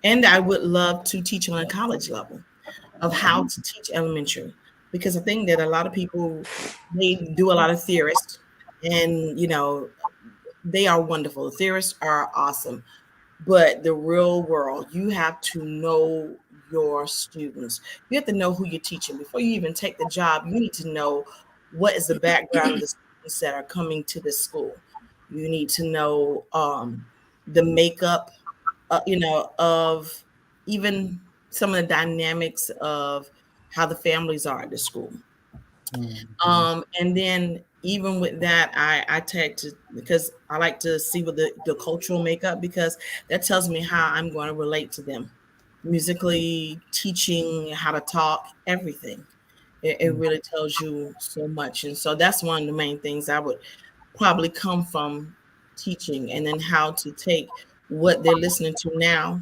[SPEAKER 4] and I would love to teach on a college level of how to teach elementary, because I think that a lot of people, they do a lot of theorists, and they are wonderful. The theorists are awesome, but the real world, you have to know your students. You have to know who you're teaching before you even take the job. You need to know what is the background of the students that are coming to this school. You need to know the makeup, of even some of the dynamics of how the families are at the school.
[SPEAKER 6] Mhm.
[SPEAKER 4] And then even with that, I tend to, because I like to see what the cultural makeup, because that tells me how I'm going to relate to them musically, teaching how to talk, everything. It really tells you so much. And so that's one of the main things I would probably come from teaching, and then how to take what they're listening to now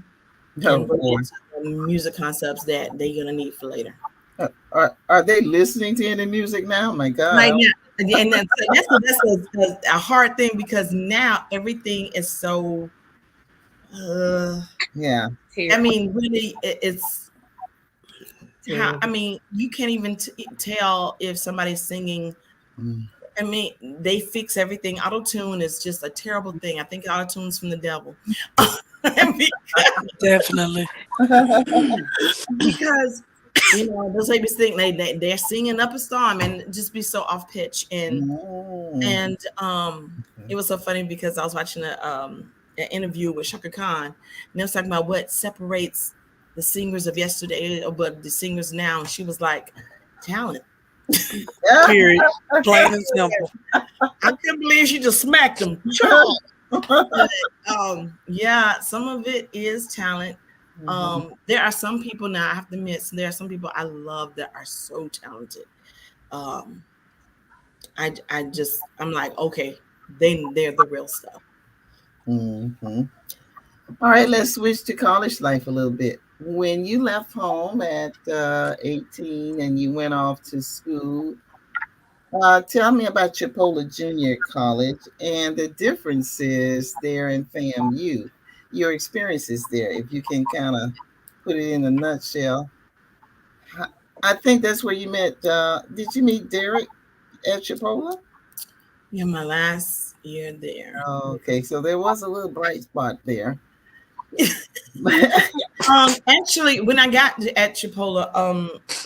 [SPEAKER 6] Oh
[SPEAKER 4] and relate
[SPEAKER 6] boy.
[SPEAKER 4] to the music concepts that they're going to need for later.
[SPEAKER 6] Are they listening to any music now? My
[SPEAKER 4] Like,
[SPEAKER 6] God.
[SPEAKER 4] yeah, and that's a hard thing, because now everything is so. Uh,
[SPEAKER 6] Yeah.
[SPEAKER 4] I
[SPEAKER 2] Terrible.
[SPEAKER 4] mean, really, it's how. I
[SPEAKER 1] Terrible.
[SPEAKER 4] mean, you can't even tell if somebody's singing.
[SPEAKER 6] Mm.
[SPEAKER 4] I mean, they fix everything. Auto tune is just a terrible thing. I think auto tune's from the devil.
[SPEAKER 3] Definitely.
[SPEAKER 4] Because those babies think they're singing up a storm and just be so off pitch. and
[SPEAKER 6] Mm.
[SPEAKER 4] and it was so funny, because I was watching an interview with Shaka Khan, and they was talking about what separates the singers of yesterday but the singers now, and she was like, talent.
[SPEAKER 3] Period. Plain and simple.
[SPEAKER 4] I couldn't believe she just smacked them. Charles. But yeah, some of it is talent.
[SPEAKER 6] Mhm.
[SPEAKER 4] There are some people, now I have to admit, there are some people I love that are so talented. Um, I'm like, okay, they're the real stuff.
[SPEAKER 6] Mhm. All right, let's switch to college life a little bit. When you left home at 18 and you went off to school, tell me about Chipola Junior College and the differences there in FAMU, your experiences there, if you can kind of put it in a nutshell. I think that's where you met. Did you meet Derek at Chipola?
[SPEAKER 4] Yeah, my last year there.
[SPEAKER 6] Oh, okay, so there was a little bright spot there.
[SPEAKER 4] Actually, when I got at Chipola,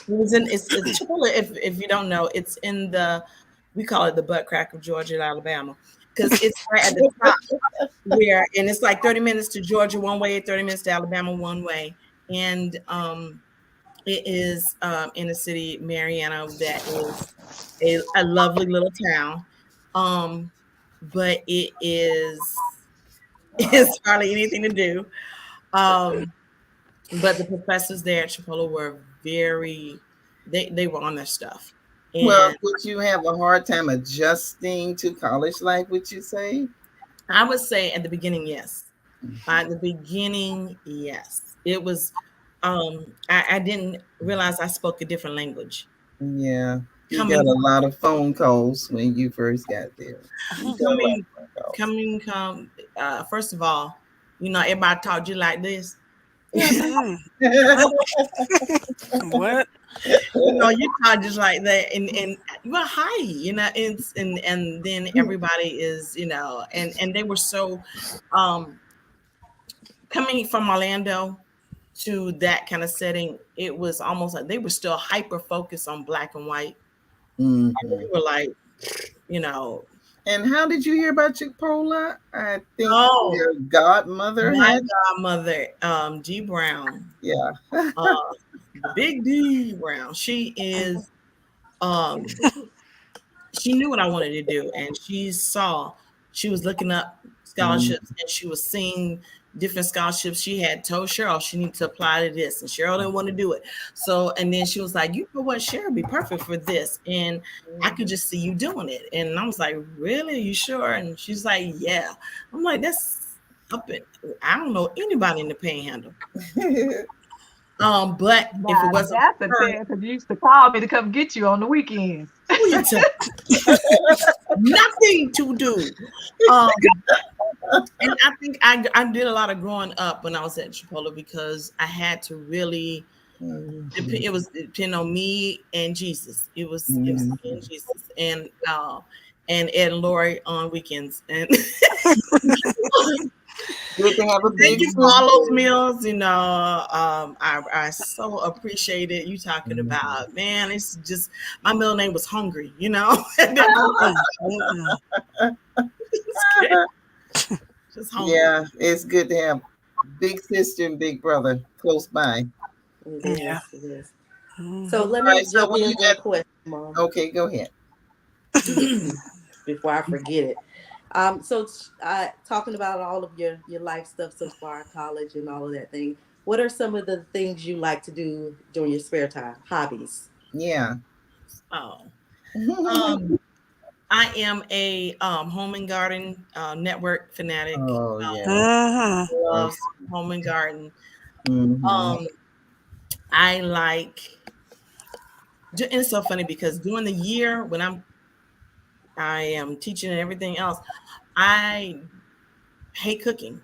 [SPEAKER 4] it was in it's Chipola. If you don't know, it's in the, we call it the butt crack of Georgia and Alabama, because it's right at the top, where, and it's like 30 minutes to Georgia one way, 30 minutes to Alabama one way, and it is in a city, Mariana, that is a lovely little town, um, but it is it's hardly anything to do. Um, but the professors there at Chipola were very, they were on their stuff.
[SPEAKER 6] Well,
[SPEAKER 4] And
[SPEAKER 6] did you have a hard time adjusting to college life, would you say?
[SPEAKER 4] I would say at the beginning, yes. At the beginning, yes. It was I didn't realize I spoke a different language.
[SPEAKER 6] Yeah, you got
[SPEAKER 4] Coming
[SPEAKER 6] a lot of phone calls when you first got there. You got a lot
[SPEAKER 4] coming
[SPEAKER 6] of phone calls.
[SPEAKER 4] coming come first of all, everybody taught you like this.
[SPEAKER 3] Mm. What?
[SPEAKER 4] You talk just like that, and well, hi, and then everybody is, and they were so, um, coming from Orlando to that kind of setting, it was almost like they were still hyper focused on black and white. And
[SPEAKER 6] Hmm.
[SPEAKER 4] we were like, you know,
[SPEAKER 6] And how did you hear about Chipola? I think
[SPEAKER 4] oh,
[SPEAKER 6] your godmother
[SPEAKER 4] my
[SPEAKER 6] had.
[SPEAKER 4] godmother, G Brown,
[SPEAKER 6] Yeah.
[SPEAKER 4] uh, the big D Brown, she is, um, she knew what I wanted to do, and she was looking up scholarships, and she was seeing different scholarships. She had told Cheryl she needed to apply to this, and Cheryl didn't want to do it. So, and then she was like, you know what, Cheryl would be perfect for this, and I could just see you doing it. And I was like, really? Are you sure? And she's like, yeah. I'm like, that's up in, I don't know anybody in the Panhandle. But if it
[SPEAKER 5] Now
[SPEAKER 4] wasn't
[SPEAKER 5] that's a
[SPEAKER 4] for her,
[SPEAKER 5] test because you used to call me to come get you on the weekends.
[SPEAKER 4] who you tell? Nothing to do. Um, and I think I did a lot of growing up when I was at Chipotle because I had to really it was depend on me and Jesus. It was me and Jesus and Ed and Lori on weekends. And
[SPEAKER 6] Good to have a
[SPEAKER 4] thank
[SPEAKER 6] big
[SPEAKER 4] you for all those
[SPEAKER 6] sister.
[SPEAKER 4] meals. I so appreciate it. You talking about, man, it's just my middle name was Hungry, at that point. Just hungry.
[SPEAKER 6] Yeah, it's good to have big sister and big brother close by.
[SPEAKER 1] It
[SPEAKER 3] Yeah.
[SPEAKER 1] is. It is. So
[SPEAKER 3] Mhm.
[SPEAKER 1] let
[SPEAKER 6] All
[SPEAKER 1] me
[SPEAKER 6] right, so
[SPEAKER 1] jump
[SPEAKER 6] what
[SPEAKER 1] in
[SPEAKER 6] you
[SPEAKER 1] real
[SPEAKER 6] got?
[SPEAKER 1] quick, Mom,
[SPEAKER 6] Okay, go ahead.
[SPEAKER 1] before I forget it. So talking about all of your life stuff so far, college and all of that thing. What are some of the things you like to do during your spare time? Hobbies.
[SPEAKER 6] Yeah.
[SPEAKER 4] Oh. Um, I am a home and garden network fanatic.
[SPEAKER 6] Oh yeah.
[SPEAKER 3] Mhm.
[SPEAKER 4] Loves home and garden.
[SPEAKER 6] Mm-hmm.
[SPEAKER 4] Um, I like. And it's so funny because during the year when I am teaching and everything else, I hate cooking.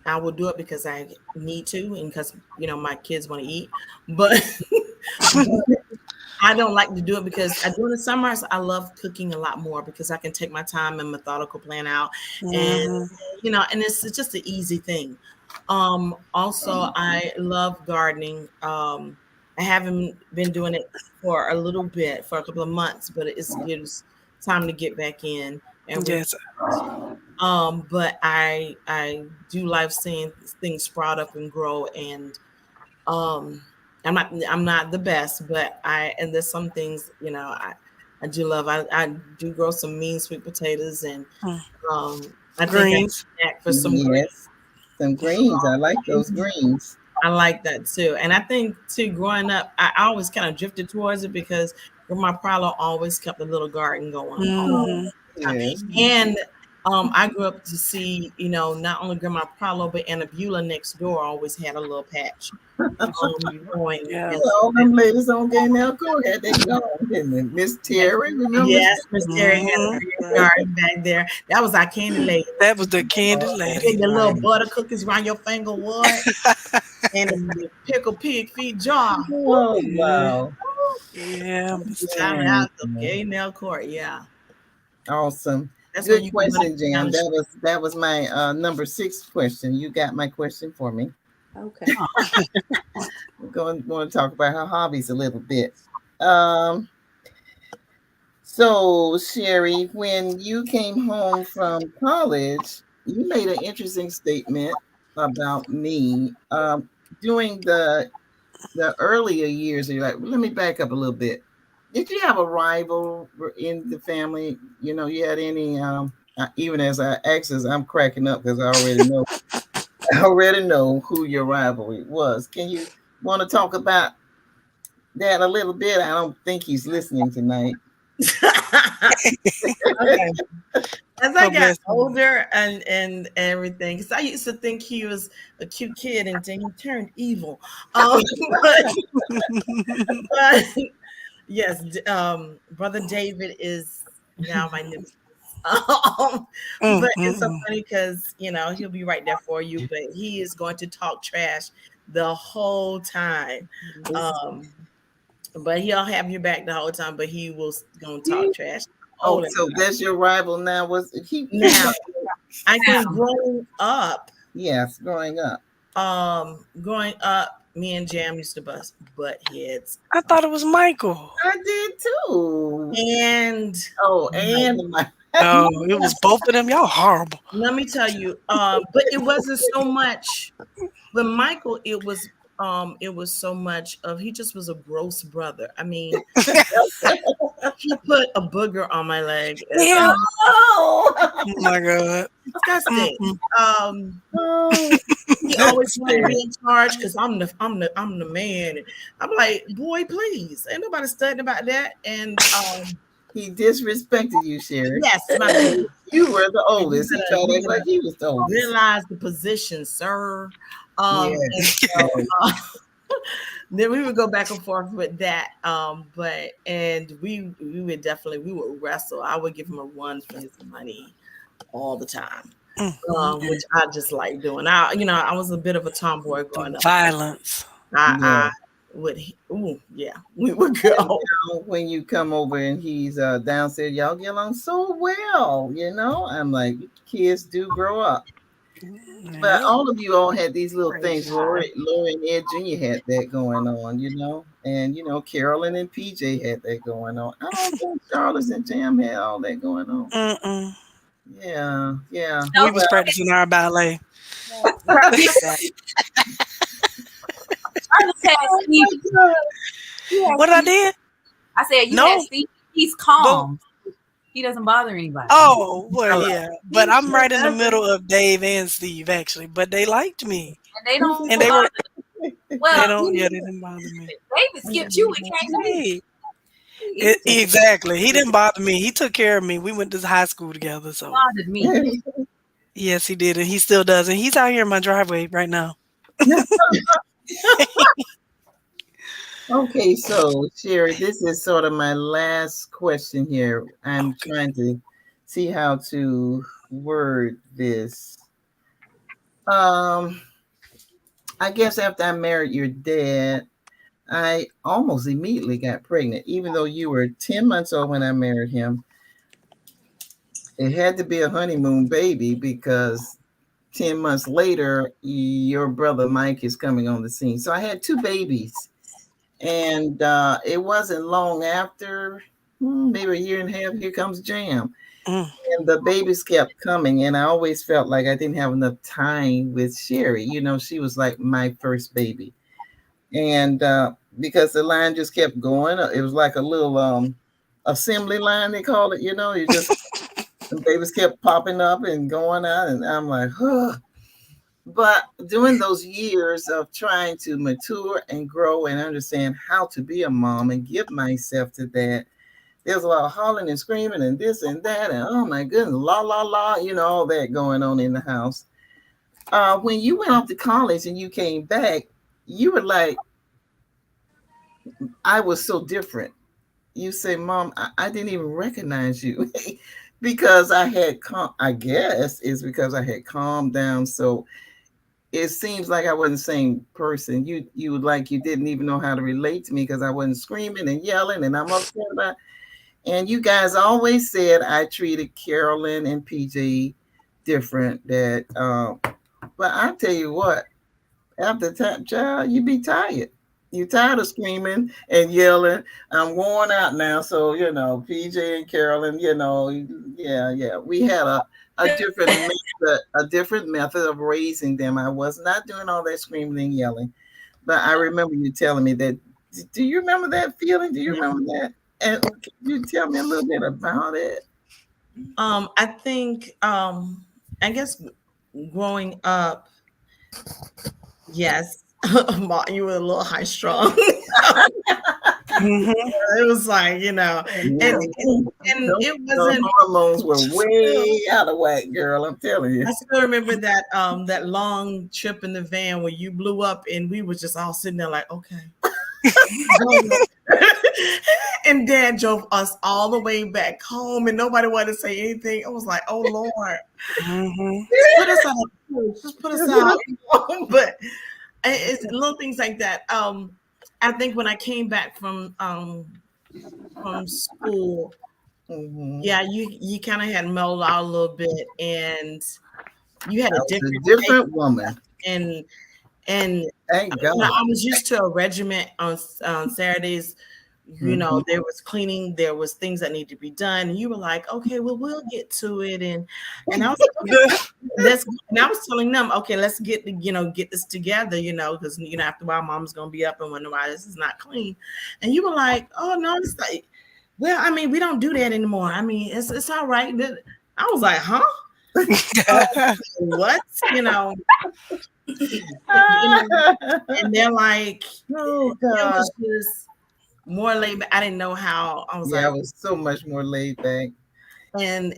[SPEAKER 4] I will do it because I need to and because my kids want to eat. But I don't like to do it because during the summers I love cooking a lot more because I can take my time and methodical plan out, and
[SPEAKER 3] Mhm.
[SPEAKER 4] and it's just an easy thing. Also, I love gardening. I haven't been doing it for a little bit, for a couple of months, but it's time to get back in and
[SPEAKER 3] Yes.
[SPEAKER 4] but I do like seeing things sprout up and grow, and um I'm not the best, but and there's some things I do love. I do grow some mean sweet potatoes, and
[SPEAKER 3] Mm.
[SPEAKER 4] I think I
[SPEAKER 3] Greens.
[SPEAKER 4] back for some green.
[SPEAKER 6] Yes. Some greens. I like those greens.
[SPEAKER 4] I like that too. And I think too, growing up, I always kind of drifted towards it because Grandma Prilo always kept a little garden going all
[SPEAKER 3] Mhm.
[SPEAKER 4] the time.
[SPEAKER 6] Yes.
[SPEAKER 4] And I grew up to see, not only Grandma Prilo, but Anna Beulah next door always had a little patch going.
[SPEAKER 3] Yeah.
[SPEAKER 4] And
[SPEAKER 6] All them ladies on Gay Now Go had they gone, didn't it? Miss
[SPEAKER 4] yes,
[SPEAKER 6] Terry, remember Miss
[SPEAKER 4] yes, Miss Terry had a
[SPEAKER 3] Mhm.
[SPEAKER 4] big
[SPEAKER 1] Right.
[SPEAKER 4] garden back there. That was our candy lady.
[SPEAKER 3] That was the candy lady.
[SPEAKER 4] Getting the little
[SPEAKER 1] Right.
[SPEAKER 4] butter cookies around your finger, what? And the pickle pig feet jar.
[SPEAKER 6] Oh
[SPEAKER 3] Yeah.
[SPEAKER 6] wow.
[SPEAKER 3] Yeah, Miss
[SPEAKER 4] Time
[SPEAKER 3] Terry.
[SPEAKER 6] Mm,
[SPEAKER 4] out the gay nail court. Yeah.
[SPEAKER 6] awesome.
[SPEAKER 4] That's when
[SPEAKER 6] Good
[SPEAKER 4] you can run
[SPEAKER 6] question,
[SPEAKER 4] down
[SPEAKER 6] Jam.
[SPEAKER 4] the street.
[SPEAKER 6] That was my number 6 question. You got my question for me.
[SPEAKER 1] Okay.
[SPEAKER 6] We're going to talk about her hobbies a little bit. Um, so Sherry, when you came home from college, you made an interesting statement about me. During the earlier years, you're like, let me back up a little bit. Did you have a rival in the family? You had any? Even as I access, I'm cracking up because I already know. I already know who your rivalry was. Can you want to talk about that a little bit? I don't think he's listening tonight.
[SPEAKER 4] Okay. As I
[SPEAKER 3] Oh,
[SPEAKER 4] got
[SPEAKER 3] bless him.
[SPEAKER 4] older and everything, because I used to think he was a cute kid and then he turned evil. Um, but, but yes, brother David is now my nemesis.
[SPEAKER 3] Mm,
[SPEAKER 4] But
[SPEAKER 3] mm,
[SPEAKER 4] it's so
[SPEAKER 3] mm.
[SPEAKER 4] funny because he'll be right there for you, but he is going to talk trash the whole time. Um, but he'll have your back the whole time, but he will gonna talk trash the
[SPEAKER 6] Oh,
[SPEAKER 4] whole
[SPEAKER 6] so
[SPEAKER 4] entire.
[SPEAKER 6] that's your rival now? Was he
[SPEAKER 4] Now I think growing up, me and Jam used to butt heads.
[SPEAKER 3] I thought it was Michael.
[SPEAKER 6] I did too.
[SPEAKER 4] And
[SPEAKER 6] Oh, and my
[SPEAKER 3] No, it was both of them. Y'all horrible.
[SPEAKER 4] let me tell you, but it wasn't so much with Michael, it was it was so much of he just was a gross brother. I mean, he put a booger on my leg.
[SPEAKER 3] Yeah.
[SPEAKER 6] Oh,
[SPEAKER 3] Oh my God.
[SPEAKER 4] Disgusting.
[SPEAKER 3] Mm-mm.
[SPEAKER 6] oh,
[SPEAKER 4] He always
[SPEAKER 6] that's
[SPEAKER 4] wanted to
[SPEAKER 6] sad.
[SPEAKER 4] be in charge because I'm the man. And I'm like, boy, please, ain't nobody studying about that. And
[SPEAKER 6] He disrespected you, Sherry.
[SPEAKER 4] yes, my baby,
[SPEAKER 6] You were the
[SPEAKER 4] you
[SPEAKER 6] oldest. He tried to
[SPEAKER 4] you
[SPEAKER 6] act like
[SPEAKER 4] better
[SPEAKER 6] he was the oldest.
[SPEAKER 4] realize the position, sir. And
[SPEAKER 6] Yes.
[SPEAKER 4] so then we would go back and forth with that. But and we would definitely we would wrestle. I would give him a run for his money all the time. Which I just like doing. I was a bit of a tomboy growing
[SPEAKER 3] The
[SPEAKER 4] up.
[SPEAKER 3] violence.
[SPEAKER 6] Yeah.
[SPEAKER 4] I would, ooh, yeah, we would
[SPEAKER 6] And
[SPEAKER 4] go.
[SPEAKER 6] now when you come over and he's downstairs, y'all get along so well, you know? I'm like, kids do grow up. But
[SPEAKER 3] Yeah.
[SPEAKER 6] all of you all had these little
[SPEAKER 5] Praise
[SPEAKER 6] things.
[SPEAKER 5] God.
[SPEAKER 6] Lori and Ed Jr. had that going on, you know? And, Carolyn and PJ had that going on. I don't think Charles and Jam had all that going on.
[SPEAKER 3] Mm-mm.
[SPEAKER 6] Yeah, yeah.
[SPEAKER 3] We
[SPEAKER 2] No,
[SPEAKER 3] was practicing our ballet.
[SPEAKER 5] Praise God.
[SPEAKER 2] Charles has Steve. He has
[SPEAKER 3] What I
[SPEAKER 2] Steve.
[SPEAKER 3] did?
[SPEAKER 2] I said you had
[SPEAKER 3] No.
[SPEAKER 2] Steve. He's
[SPEAKER 3] But
[SPEAKER 2] calm. He doesn't bother anybody.
[SPEAKER 3] oh well,
[SPEAKER 6] Oh,
[SPEAKER 3] yeah. But
[SPEAKER 6] he
[SPEAKER 3] I'm
[SPEAKER 6] sure
[SPEAKER 3] right in the
[SPEAKER 6] doesn't.
[SPEAKER 3] middle of Dave and Steve actually. But they liked me,
[SPEAKER 2] And they don't
[SPEAKER 3] and they
[SPEAKER 2] bother.
[SPEAKER 3] were. They
[SPEAKER 2] Well,
[SPEAKER 3] don't. Yeah, they didn't bother me.
[SPEAKER 2] David skipped you and came to me.
[SPEAKER 3] Hey,
[SPEAKER 2] He just
[SPEAKER 3] exactly. He didn't bother me. He took care of me. We went to high school together. So
[SPEAKER 2] bothered me.
[SPEAKER 3] yes, he did, and he still does. And he's out here in my driveway right now.
[SPEAKER 6] Okay, so Sherry, this is sort of my last question here. I'm
[SPEAKER 3] Okay.
[SPEAKER 6] trying to see how to word this. Um, I guess after I married your dad, I almost immediately got pregnant, even though you were 10 months old when I married him. It had to be a honeymoon baby because 10 months later, your brother Mike is coming on the scene. So I had two babies. And it wasn't long after, maybe a year and a half, here comes Jam.
[SPEAKER 3] Mm.
[SPEAKER 6] And the babies kept coming. And I always felt like I didn't have enough time with Sherry. She was like my first baby. And because the line just kept going, it was like a little assembly line, they call it. You just, the babies kept popping up and going out. And I'm like, huh. But during those years of trying to mature and grow and understand how to be a mom and give myself to that, there's a lot of hollering and screaming and this and that. And oh my goodness, la, la, la, all that going on in the house. When you went off to college and you came back, you were like, I was so different. You say, Mom, I didn't even recognize you because I guess it's because I had calmed down. So it seems like I wasn't the same person. You like you didn't even know how to relate to me because I wasn't screaming and yelling and I'm upset about. And you guys always said I treated Carolyn and PJ different. But I tell you what, after time, child, you be tired. You tired of screaming and yelling. I'm worn out now. So, PJ and Carolyn, yeah. We had a different method of raising them. I was not doing all that screaming and yelling. But I remember you telling me that. Do you remember that feeling? Do you remember that? And can you tell me a little bit about it?
[SPEAKER 4] I think, I guess growing up, yes, you were a little high strung.
[SPEAKER 3] Hmm.
[SPEAKER 4] It was like, and it
[SPEAKER 6] Those
[SPEAKER 4] wasn't.
[SPEAKER 6] hormones were way out of whack, girl. I'm telling you.
[SPEAKER 4] I still remember that long trip in the van where you blew up and we were just all sitting there like, okay. And Dad drove us all the way back home and nobody wanted to say anything. I was like, oh Lord,
[SPEAKER 3] Hmm.
[SPEAKER 4] just put us out. Just put us out. But it's little things like that. I think when I came back from school,
[SPEAKER 6] Mhm.
[SPEAKER 4] yeah, you kind of had mellowed out a little bit and you had
[SPEAKER 6] I
[SPEAKER 4] a
[SPEAKER 6] was a
[SPEAKER 4] different
[SPEAKER 6] different woman.
[SPEAKER 4] and
[SPEAKER 6] Thank God.
[SPEAKER 4] I was used to a regiment on Saturdays you know,
[SPEAKER 6] Mhm.
[SPEAKER 4] there was cleaning, there was things that need to be done, and you were like, okay, well, we'll get to it. And I was like, okay, let's, and I was telling them, okay, let's get the, you know, get this together, you know, because you know, after a while mom's gonna be up and wonder why this is not clean. And you were like, oh no, it's like, well, I mean, we don't do that anymore. I mean, it's all right. I was like, huh? Uh, what? You know, you know, and they're like,
[SPEAKER 6] Oh
[SPEAKER 4] it
[SPEAKER 6] God.
[SPEAKER 4] was just more laid back. I didn't know how. I was
[SPEAKER 6] Yeah, I
[SPEAKER 4] like,
[SPEAKER 6] was so much more laid back.
[SPEAKER 4] and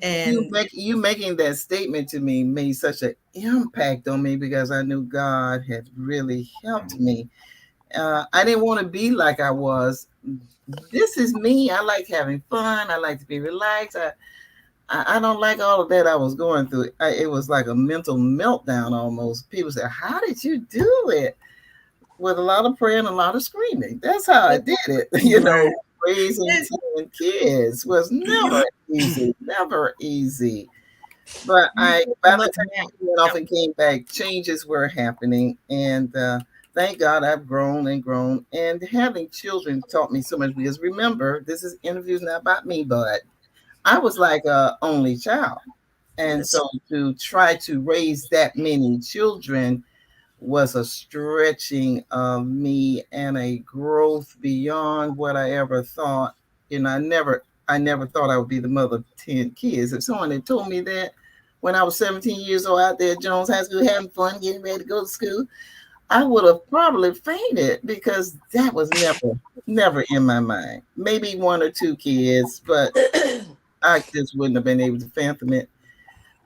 [SPEAKER 6] You making that statement to me made such an impact on me because I knew God had really helped me. I didn't want to be like I was. This is me. I like having fun. I like to be relaxed. I don't like all of that I was going through. It was like a mental meltdown almost. People said, "How did you do it?" With a lot of prayer and a lot of screaming. That's how I did it.
[SPEAKER 3] Right.
[SPEAKER 6] Raising
[SPEAKER 4] it,
[SPEAKER 6] 10 kids was
[SPEAKER 4] you
[SPEAKER 6] never easy, never easy. But
[SPEAKER 4] you
[SPEAKER 6] by the
[SPEAKER 4] look
[SPEAKER 6] time
[SPEAKER 4] back.
[SPEAKER 6] I went off and came back, changes were happening. And thank God I've grown and grown. And having children taught me so much because remember, this is interviews not about me, but I was like a only child. And
[SPEAKER 4] Yes.
[SPEAKER 6] so to try to raise that many children was a stretching of me and a growth beyond what I ever thought. I never thought I would be the mother of 10 kids. If someone had told me that when I was 17 years old out there at Jones High School having fun, getting ready to go to school, I would have probably fainted because that was never in my mind. Maybe one or two kids, but I just wouldn't have been able to fathom it.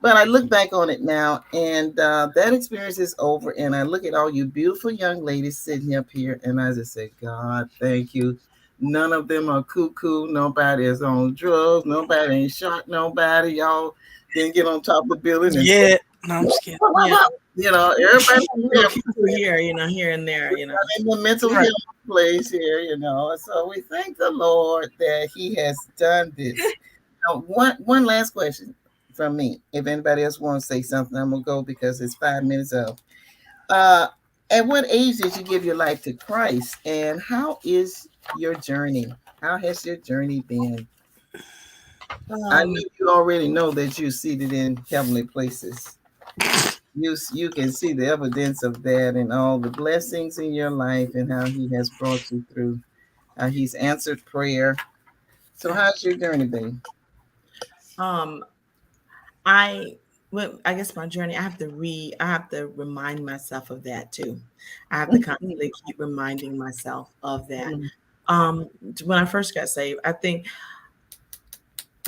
[SPEAKER 6] But I look back on it now, and that experience is over. And I look at all you beautiful young ladies sitting up here, and I just say, God, thank you. None of them are cuckoo. Nobody is on drugs. Nobody ain't shot nobody. Y'all didn't get on top of the building and say,
[SPEAKER 3] Yeah. No, I'm just kidding.
[SPEAKER 4] Yeah,
[SPEAKER 6] everybody
[SPEAKER 4] little people here, you know, here and there, you know.
[SPEAKER 6] in the mental
[SPEAKER 3] Right.
[SPEAKER 6] health place here. So we thank the Lord that He has done this. Now, one last question from me. If anybody else wants to say something, I'm gonna go because it's 5 minutes up. Uh, at what age did you give your life to Christ, and how is your journey? How has your journey been? I know
[SPEAKER 4] Um,
[SPEAKER 6] you already know that you're seated in heavenly places. You can see the evidence of that and all the blessings in your life and how He has brought you through. How He's answered prayer. So, how's your journey been?
[SPEAKER 4] um, I well, I guess my journey, I have to remind myself of that too. I have to constantly keep reminding myself of that. Um, when I first got saved, I think,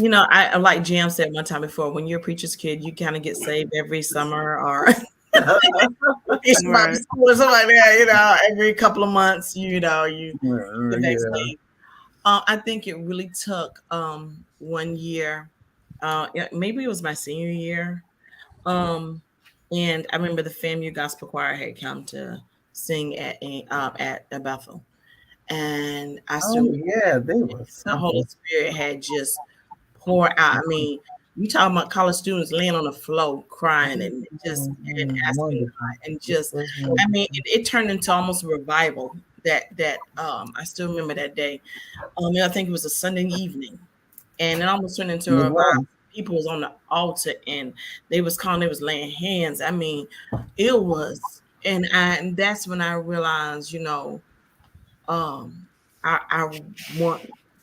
[SPEAKER 4] you know, I like Jam said one time before, when you're a preacher's kid, you kind of get saved every summer or it's Bible
[SPEAKER 3] Right.
[SPEAKER 4] school or something like that, you know, every couple of months, you know, you get back
[SPEAKER 6] Yeah.
[SPEAKER 4] saved. I think it really took 1 year, maybe it was my senior year. Um, and I remember the FAMU Gospel Choir had come to sing at Bethel, and I still
[SPEAKER 6] Oh
[SPEAKER 4] remember
[SPEAKER 6] yeah, they were
[SPEAKER 4] the Holy
[SPEAKER 6] something.
[SPEAKER 4] Spirit had just poured out. I mean, you talking about college students laying on the floor crying and just and asking
[SPEAKER 6] Wonderful.
[SPEAKER 4] God, and
[SPEAKER 6] It
[SPEAKER 4] just,
[SPEAKER 6] was
[SPEAKER 4] I mean,
[SPEAKER 6] wonderful.
[SPEAKER 4] it turned into almost a revival. That I still remember that day. I think it was a Sunday evening, and it almost turned into a
[SPEAKER 6] It
[SPEAKER 4] revival.
[SPEAKER 6] was.
[SPEAKER 4] People was on the altar and they was laying hands. I mean, it was, and that's when I realized, you know, I want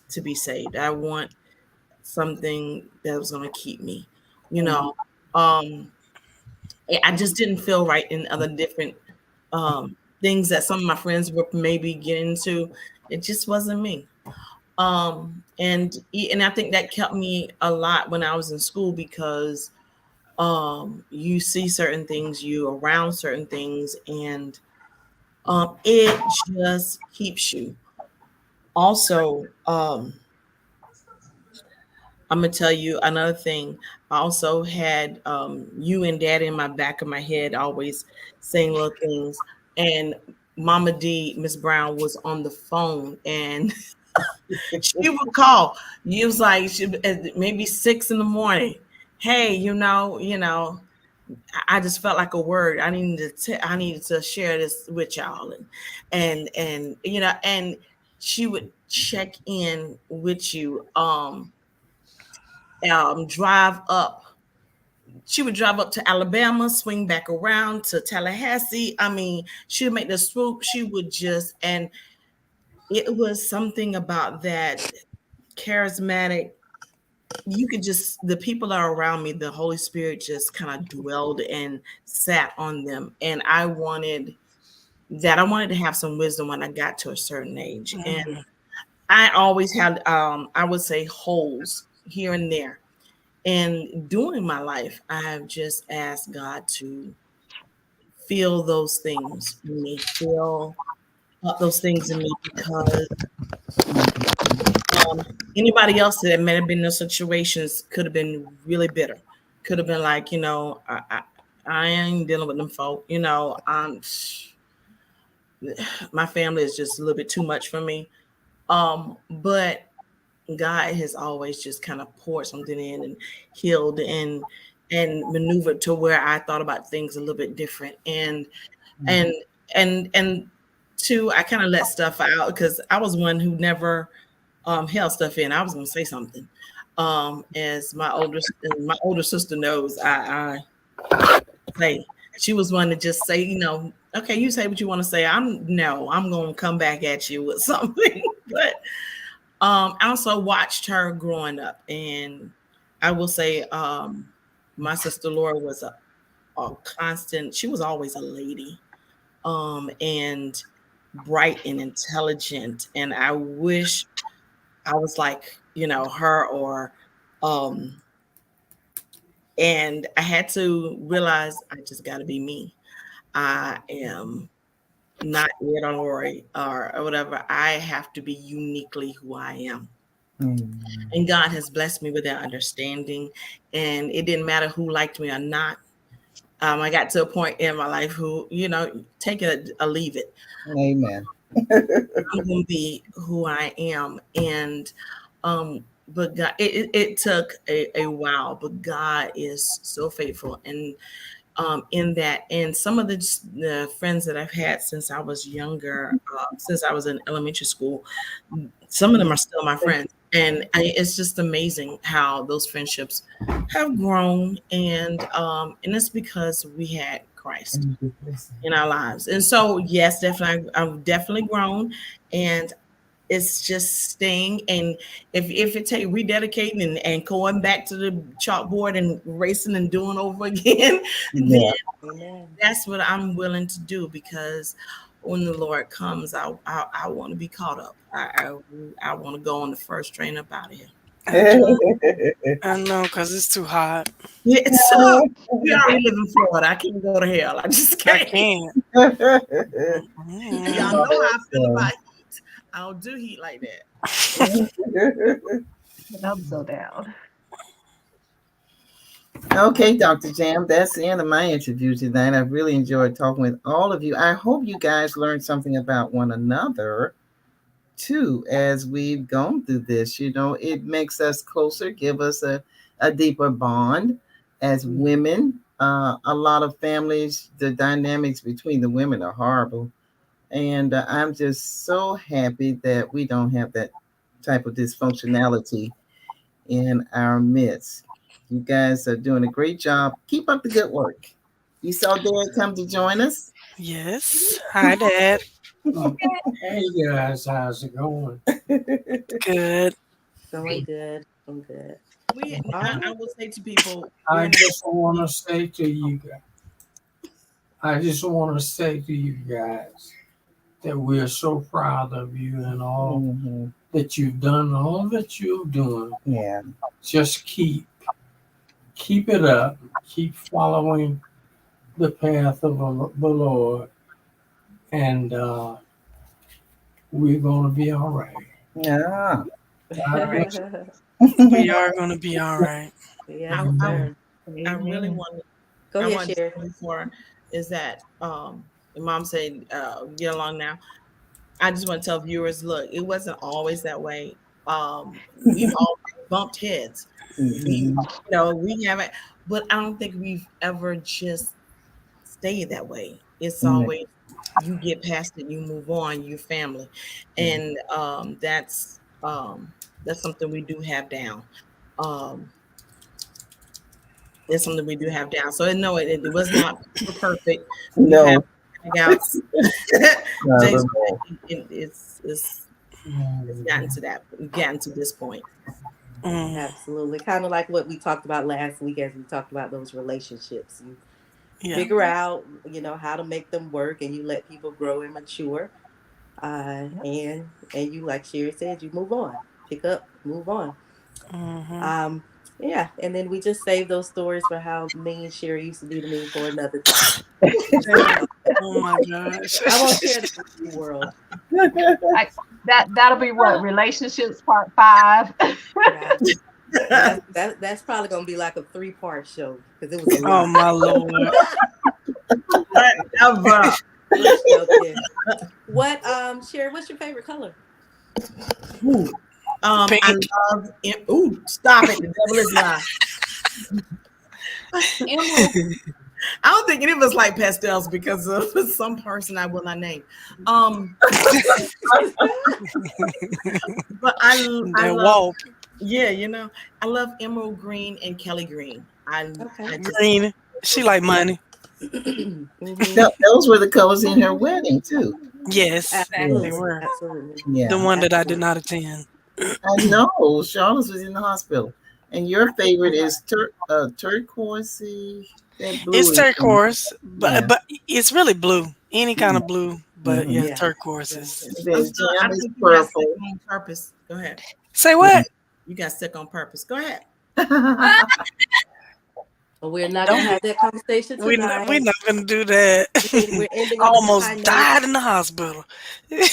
[SPEAKER 4] to be saved. I want something that was going to keep me, you know. Um, I just didn't feel right in other different things that some of my friends were maybe getting into. It just wasn't me. And I think that kept me a lot when I was in school because you see certain things, you around certain things, and it just keeps you. Also, I'm gonna tell you another thing. I also had you and Dad in my back of my head, always saying little things. And Mama D, Miss Brown, was on the phone, and she would call. You was like at maybe 6 in the morning. Hey, I just felt like a word. I needed to share this with y'all, and and she would check in with you, drive up. She would drive up to Alabama, swing back around to Tallahassee. I mean, she would make the swoop. She would just, and it was something about that charismatic. You could just, the people that are around me, the Holy Spirit just kind of dwelled and sat on them. And I wanted that. I wanted to have some wisdom when I got to a certain age. And
[SPEAKER 3] Mhm.
[SPEAKER 4] I always had, I would say, holes here and there. And during my life, I have just asked God to feel those things in me, feel those things in me, because um, anybody else that may have been in those situations could have been really bitter. Could have been like, I ain't dealing with them folk. My family is just a little bit too much for me. But God has always just kind of poured something in and healed and maneuvered to where I thought about things a little bit different. And and two, I kind of let stuff out because I was one who never held stuff in. I was gonna say something. As my older sister knows, I say she was one to just say, okay, you say what you want to say. I'm gonna come back at you with something. But I also watched her growing up, and I will say, my sister Laura was a constant. She was always a lady, and bright and intelligent. And I wish I was like, her, or, um, and I had to realize I just got to be me. I am not Ed or Lori or whatever. I have to be uniquely who I am. And God has blessed me with that understanding. And it didn't matter who liked me or not. I got to a point in my life who, take it or leave it.
[SPEAKER 6] Amen.
[SPEAKER 4] I'm going to be who I am. And, but God, it took a while, but God is so faithful. And in that, and some of the friends that I've had since I was younger, since I was in elementary school, some of them are still my friends. And it's just amazing how those friendships have grown, and it's because we had Christ in our lives. And so, yes, definitely, I've definitely grown, and it's just staying. And if it take rededicating and going back to the chalkboard and racing and doing over again, then
[SPEAKER 6] Yeah.
[SPEAKER 1] Amen.
[SPEAKER 4] that's what I'm willing to do, because when the Lord comes, I want to be caught up. I want to go on the first train up out of here.
[SPEAKER 3] I do. I know, because it's too hot.
[SPEAKER 4] Yeah, so we already live in Florida. I can't go to hell. I just
[SPEAKER 3] I
[SPEAKER 4] can't.
[SPEAKER 3] can't.
[SPEAKER 4] Y'all
[SPEAKER 3] Mm.
[SPEAKER 4] know how I feel about heat. I don't do heat like that.
[SPEAKER 5] I'm so down.
[SPEAKER 6] Okay, Dr. Jam, that's the end of my interview tonight. I really enjoyed talking with all of you. I hope you guys learned something about one another too as we've gone through this. It makes us closer, give us a deeper bond as women. A lot of families, the dynamics between the women are horrible. And I'm just so happy that we don't have that type of dysfunctionality in our midst. You guys are doing a great job. Keep up the good work. You saw Dad come to join us.
[SPEAKER 3] Yes. Hi, Dad.
[SPEAKER 7] Hey guys, how's it going?
[SPEAKER 3] Good.
[SPEAKER 1] Going good. Going good. All
[SPEAKER 4] I
[SPEAKER 1] right.
[SPEAKER 4] will say to people,
[SPEAKER 7] I
[SPEAKER 4] we're not.
[SPEAKER 7] just want to say to you guys, I just want to say to you guys that we're so proud of you and all
[SPEAKER 6] Mhm.
[SPEAKER 7] that you've done, all that you're doing.
[SPEAKER 6] Yeah.
[SPEAKER 7] Just keep it up. Keep following the path of the Lord, and we're going to be all right.
[SPEAKER 6] Yeah.
[SPEAKER 7] God bless
[SPEAKER 3] We are going to be all right.
[SPEAKER 1] Yes,
[SPEAKER 4] I,
[SPEAKER 7] you.
[SPEAKER 4] I,
[SPEAKER 7] Amen.
[SPEAKER 1] sir.
[SPEAKER 4] I really
[SPEAKER 5] Amen.
[SPEAKER 4] want.
[SPEAKER 1] Go
[SPEAKER 4] I
[SPEAKER 1] ahead,
[SPEAKER 4] want to
[SPEAKER 1] Sherry.
[SPEAKER 4] say before is that Mom said, get along now. I just want to tell viewers, look, it wasn't always that way. We've all bumped heads. We,
[SPEAKER 6] Mhm.
[SPEAKER 4] we haven't, but I don't think we've ever just stayed that way. It's
[SPEAKER 6] Mhm.
[SPEAKER 4] always you get past it, you move on, you family, and that's something we do have down. Um, it's something we do have down. So no, it was not perfect. We've had
[SPEAKER 6] No,
[SPEAKER 4] hangouts.
[SPEAKER 6] not at
[SPEAKER 4] Jason,
[SPEAKER 6] all.
[SPEAKER 4] it's gotten to that. We've gotten to this point.
[SPEAKER 3] Mm,
[SPEAKER 1] Absolutely. Kind of like what we talked about last week as we talked about those relationships. You
[SPEAKER 3] yeah.
[SPEAKER 1] figure out, how to make them work and you let people grow and mature.
[SPEAKER 5] Yep.
[SPEAKER 1] And you, like Sherry said, you move on, pick up, move on.
[SPEAKER 3] Hmm.
[SPEAKER 1] Um, yeah, and then we just save those stories for how mean Sherry used to be to me for another time. Just so you know,
[SPEAKER 3] Oh my gosh.
[SPEAKER 1] I won't share that with the world.
[SPEAKER 5] I, that'll be what relationships part 5.
[SPEAKER 1] Yeah, that's probably gonna be like a 3-part show because it was a
[SPEAKER 3] Oh
[SPEAKER 1] lot.
[SPEAKER 3] my Lord.
[SPEAKER 4] Whatever.
[SPEAKER 1] Just joking. What Sherry, what's your favorite color?
[SPEAKER 4] Ooh. I
[SPEAKER 3] Pink.
[SPEAKER 4] love it. Ooh, stop it. The devil is lying.
[SPEAKER 2] Emerald.
[SPEAKER 4] I don't think any of us like pastels because of some person I will not name. But I
[SPEAKER 3] That
[SPEAKER 4] love,
[SPEAKER 3] walk.
[SPEAKER 4] yeah, I love emerald green and Kelly green.
[SPEAKER 1] Okay.
[SPEAKER 4] I just
[SPEAKER 3] Green. She like money.
[SPEAKER 1] Hmm.
[SPEAKER 6] Those were the colors in her wedding too.
[SPEAKER 3] Yes, they
[SPEAKER 1] Absolutely,
[SPEAKER 6] Yes.
[SPEAKER 3] were.
[SPEAKER 1] absolutely,
[SPEAKER 3] The
[SPEAKER 6] Yeah,
[SPEAKER 3] one that I did
[SPEAKER 1] absolutely.
[SPEAKER 3] not attend.
[SPEAKER 6] I know. Charlotte was in the hospital, and your favorite is turquoisey. That
[SPEAKER 3] It's
[SPEAKER 6] bluish one.
[SPEAKER 3] turquoise, but
[SPEAKER 6] Yeah.
[SPEAKER 3] but it's really blue. Any kind
[SPEAKER 6] Yeah.
[SPEAKER 3] of blue, but
[SPEAKER 6] Hmm.
[SPEAKER 3] yeah,
[SPEAKER 1] Yeah,
[SPEAKER 3] turquoise
[SPEAKER 1] yeah.
[SPEAKER 3] is.
[SPEAKER 6] Then
[SPEAKER 4] I
[SPEAKER 6] Jam is
[SPEAKER 4] think you got sick
[SPEAKER 6] purple.
[SPEAKER 4] on purpose. Go ahead.
[SPEAKER 3] Say
[SPEAKER 6] Yeah.
[SPEAKER 3] what?
[SPEAKER 4] You got sick on purpose. Go ahead.
[SPEAKER 1] But we're not gonna
[SPEAKER 3] Don't
[SPEAKER 1] have that conversation
[SPEAKER 3] we're
[SPEAKER 1] tonight.
[SPEAKER 3] not gonna do that.
[SPEAKER 1] We're ending
[SPEAKER 3] I
[SPEAKER 1] on a high
[SPEAKER 3] almost
[SPEAKER 1] note.
[SPEAKER 3] died in the hospital.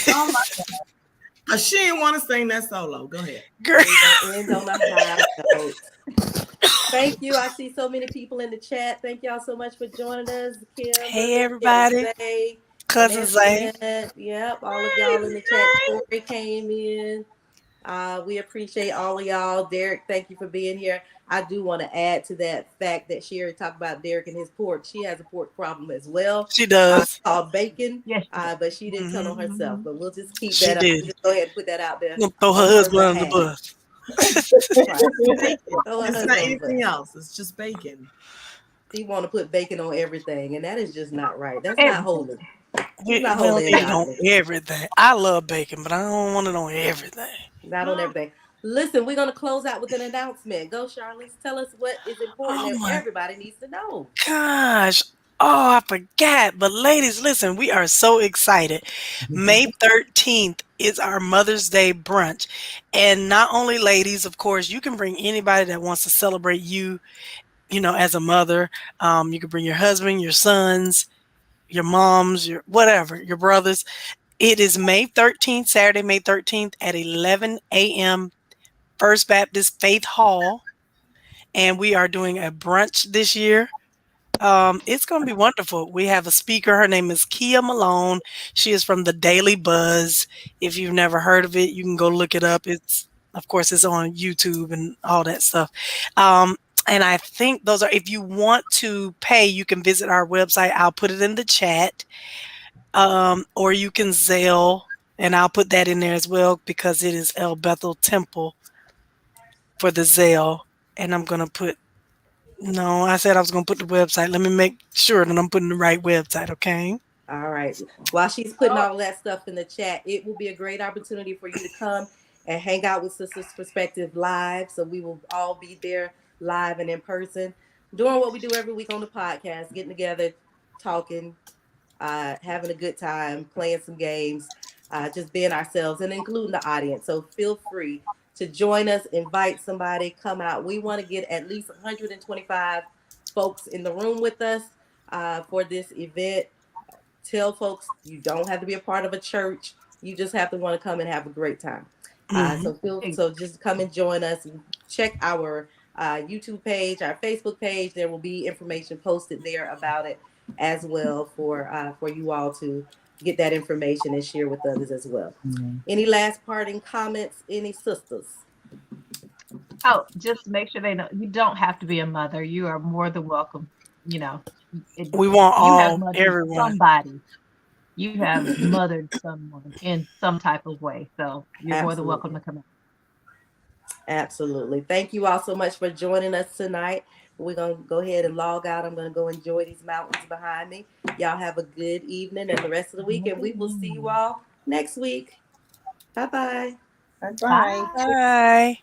[SPEAKER 4] Oh my she didn't want to sing that solo. Go ahead.
[SPEAKER 3] Girl.
[SPEAKER 1] We're gonna end on a high note. Thank you. I see so many people in the chat. Thank y'all so much for joining us,
[SPEAKER 3] Hey
[SPEAKER 1] Kimberly and
[SPEAKER 3] everybody,
[SPEAKER 1] Zay and
[SPEAKER 3] cousin Zay.
[SPEAKER 1] Antoinette. Yep, all of y'all in the chat. Tori came in. We appreciate all of y'all. Derek, thank you for being here. I do want to add to that fact that Sherry talked about Derek and his pork. She has a pork problem as well,
[SPEAKER 3] She does.
[SPEAKER 1] called bacon,
[SPEAKER 5] Yes, you do.
[SPEAKER 1] but she didn't tell
[SPEAKER 3] Hmm.
[SPEAKER 1] on herself.
[SPEAKER 5] Mhm.
[SPEAKER 1] But we'll just keep
[SPEAKER 3] She
[SPEAKER 1] that up.
[SPEAKER 3] did.
[SPEAKER 1] We'll just go ahead and put that out there
[SPEAKER 3] Gonna throw
[SPEAKER 1] on
[SPEAKER 3] her
[SPEAKER 1] her
[SPEAKER 3] husband under the
[SPEAKER 1] behalf.
[SPEAKER 3] bus.
[SPEAKER 1] Right.
[SPEAKER 4] Bacon.
[SPEAKER 1] Throw her
[SPEAKER 4] It's not
[SPEAKER 1] husband on the
[SPEAKER 4] anything
[SPEAKER 1] bus.
[SPEAKER 4] else. It's just bacon.
[SPEAKER 1] She want to put bacon on everything, and that is just not right. That's not
[SPEAKER 5] Everything.
[SPEAKER 1] holy. It's
[SPEAKER 3] We
[SPEAKER 1] not
[SPEAKER 3] don't
[SPEAKER 1] holy and
[SPEAKER 3] need it on
[SPEAKER 1] godly.
[SPEAKER 3] everything. I love bacon, but I don't want it on everything.
[SPEAKER 1] Not on everything. Listen, we're gonna close out with an announcement. Go, Charlotte. Tell us what is important
[SPEAKER 3] Oh
[SPEAKER 1] that
[SPEAKER 3] my
[SPEAKER 1] everybody needs to know.
[SPEAKER 3] gosh. Oh, I forgot. But ladies, listen, we are so excited. May 13th is our Mother's Day brunch. And not only ladies, of course, you can bring anybody that wants to celebrate you, as a mother. You can bring your husband, your sons, your moms, your whatever, your brothers. It is May 13th, Saturday, May 13th at 11 a.m. First Baptist Faith Hall. And we are doing a brunch this year. It's going to be wonderful. We have a speaker. Her name is Kia Malone. She is from the Daily Buzz. If you've never heard of it, you can go look it up. Of course, it's on YouTube and all that stuff. And I think those are, if you want to pay, you can visit our website. I'll put it in the chat. Or you can Zelle, and I'll put that in there as well because it is El Bethel Temple for the Zelle. And I'm going to put No, I said I was going to put the website. Let me make sure that I'm putting the right website, okay?
[SPEAKER 1] All right. While she's putting all of that stuff in the chat, it will be a great opportunity for you to come and hang out with Sisters Perspective live. So we will all be there live and in person, doing what we do every week on the podcast, getting together, talking, having a good time, playing some games, just being ourselves and including the audience. So feel free to join us, invite somebody, come out. We want to get at least 125 folks in the room with us for this event. Tell folks you don't have to be a part of a church. You just have to want to come and have a great time.
[SPEAKER 3] Hmm.
[SPEAKER 1] So just come and join us. Check our YouTube page, our Facebook page. There will be information posted there about it as well for you all to get that information and share with others as well. Any last parting comments? Any sisters?
[SPEAKER 5] Oh, just make sure they know you don't have to be a mother. You are more than welcome. You know,
[SPEAKER 3] We want
[SPEAKER 5] you have
[SPEAKER 3] all,
[SPEAKER 5] mothered
[SPEAKER 3] everyone.
[SPEAKER 5] somebody. You have mothered someone in some type of way. So you're more than welcome
[SPEAKER 1] Absolutely.
[SPEAKER 5] to come out.
[SPEAKER 1] Absolutely. Thank you all so much for joining us tonight. We're going to go ahead and log out. I'm going to go enjoy these mountains behind me. Y'all have a good evening and the rest of the week, and we will see you all next week. Bye bye.
[SPEAKER 6] Bye bye.
[SPEAKER 5] Bye.
[SPEAKER 3] Bye.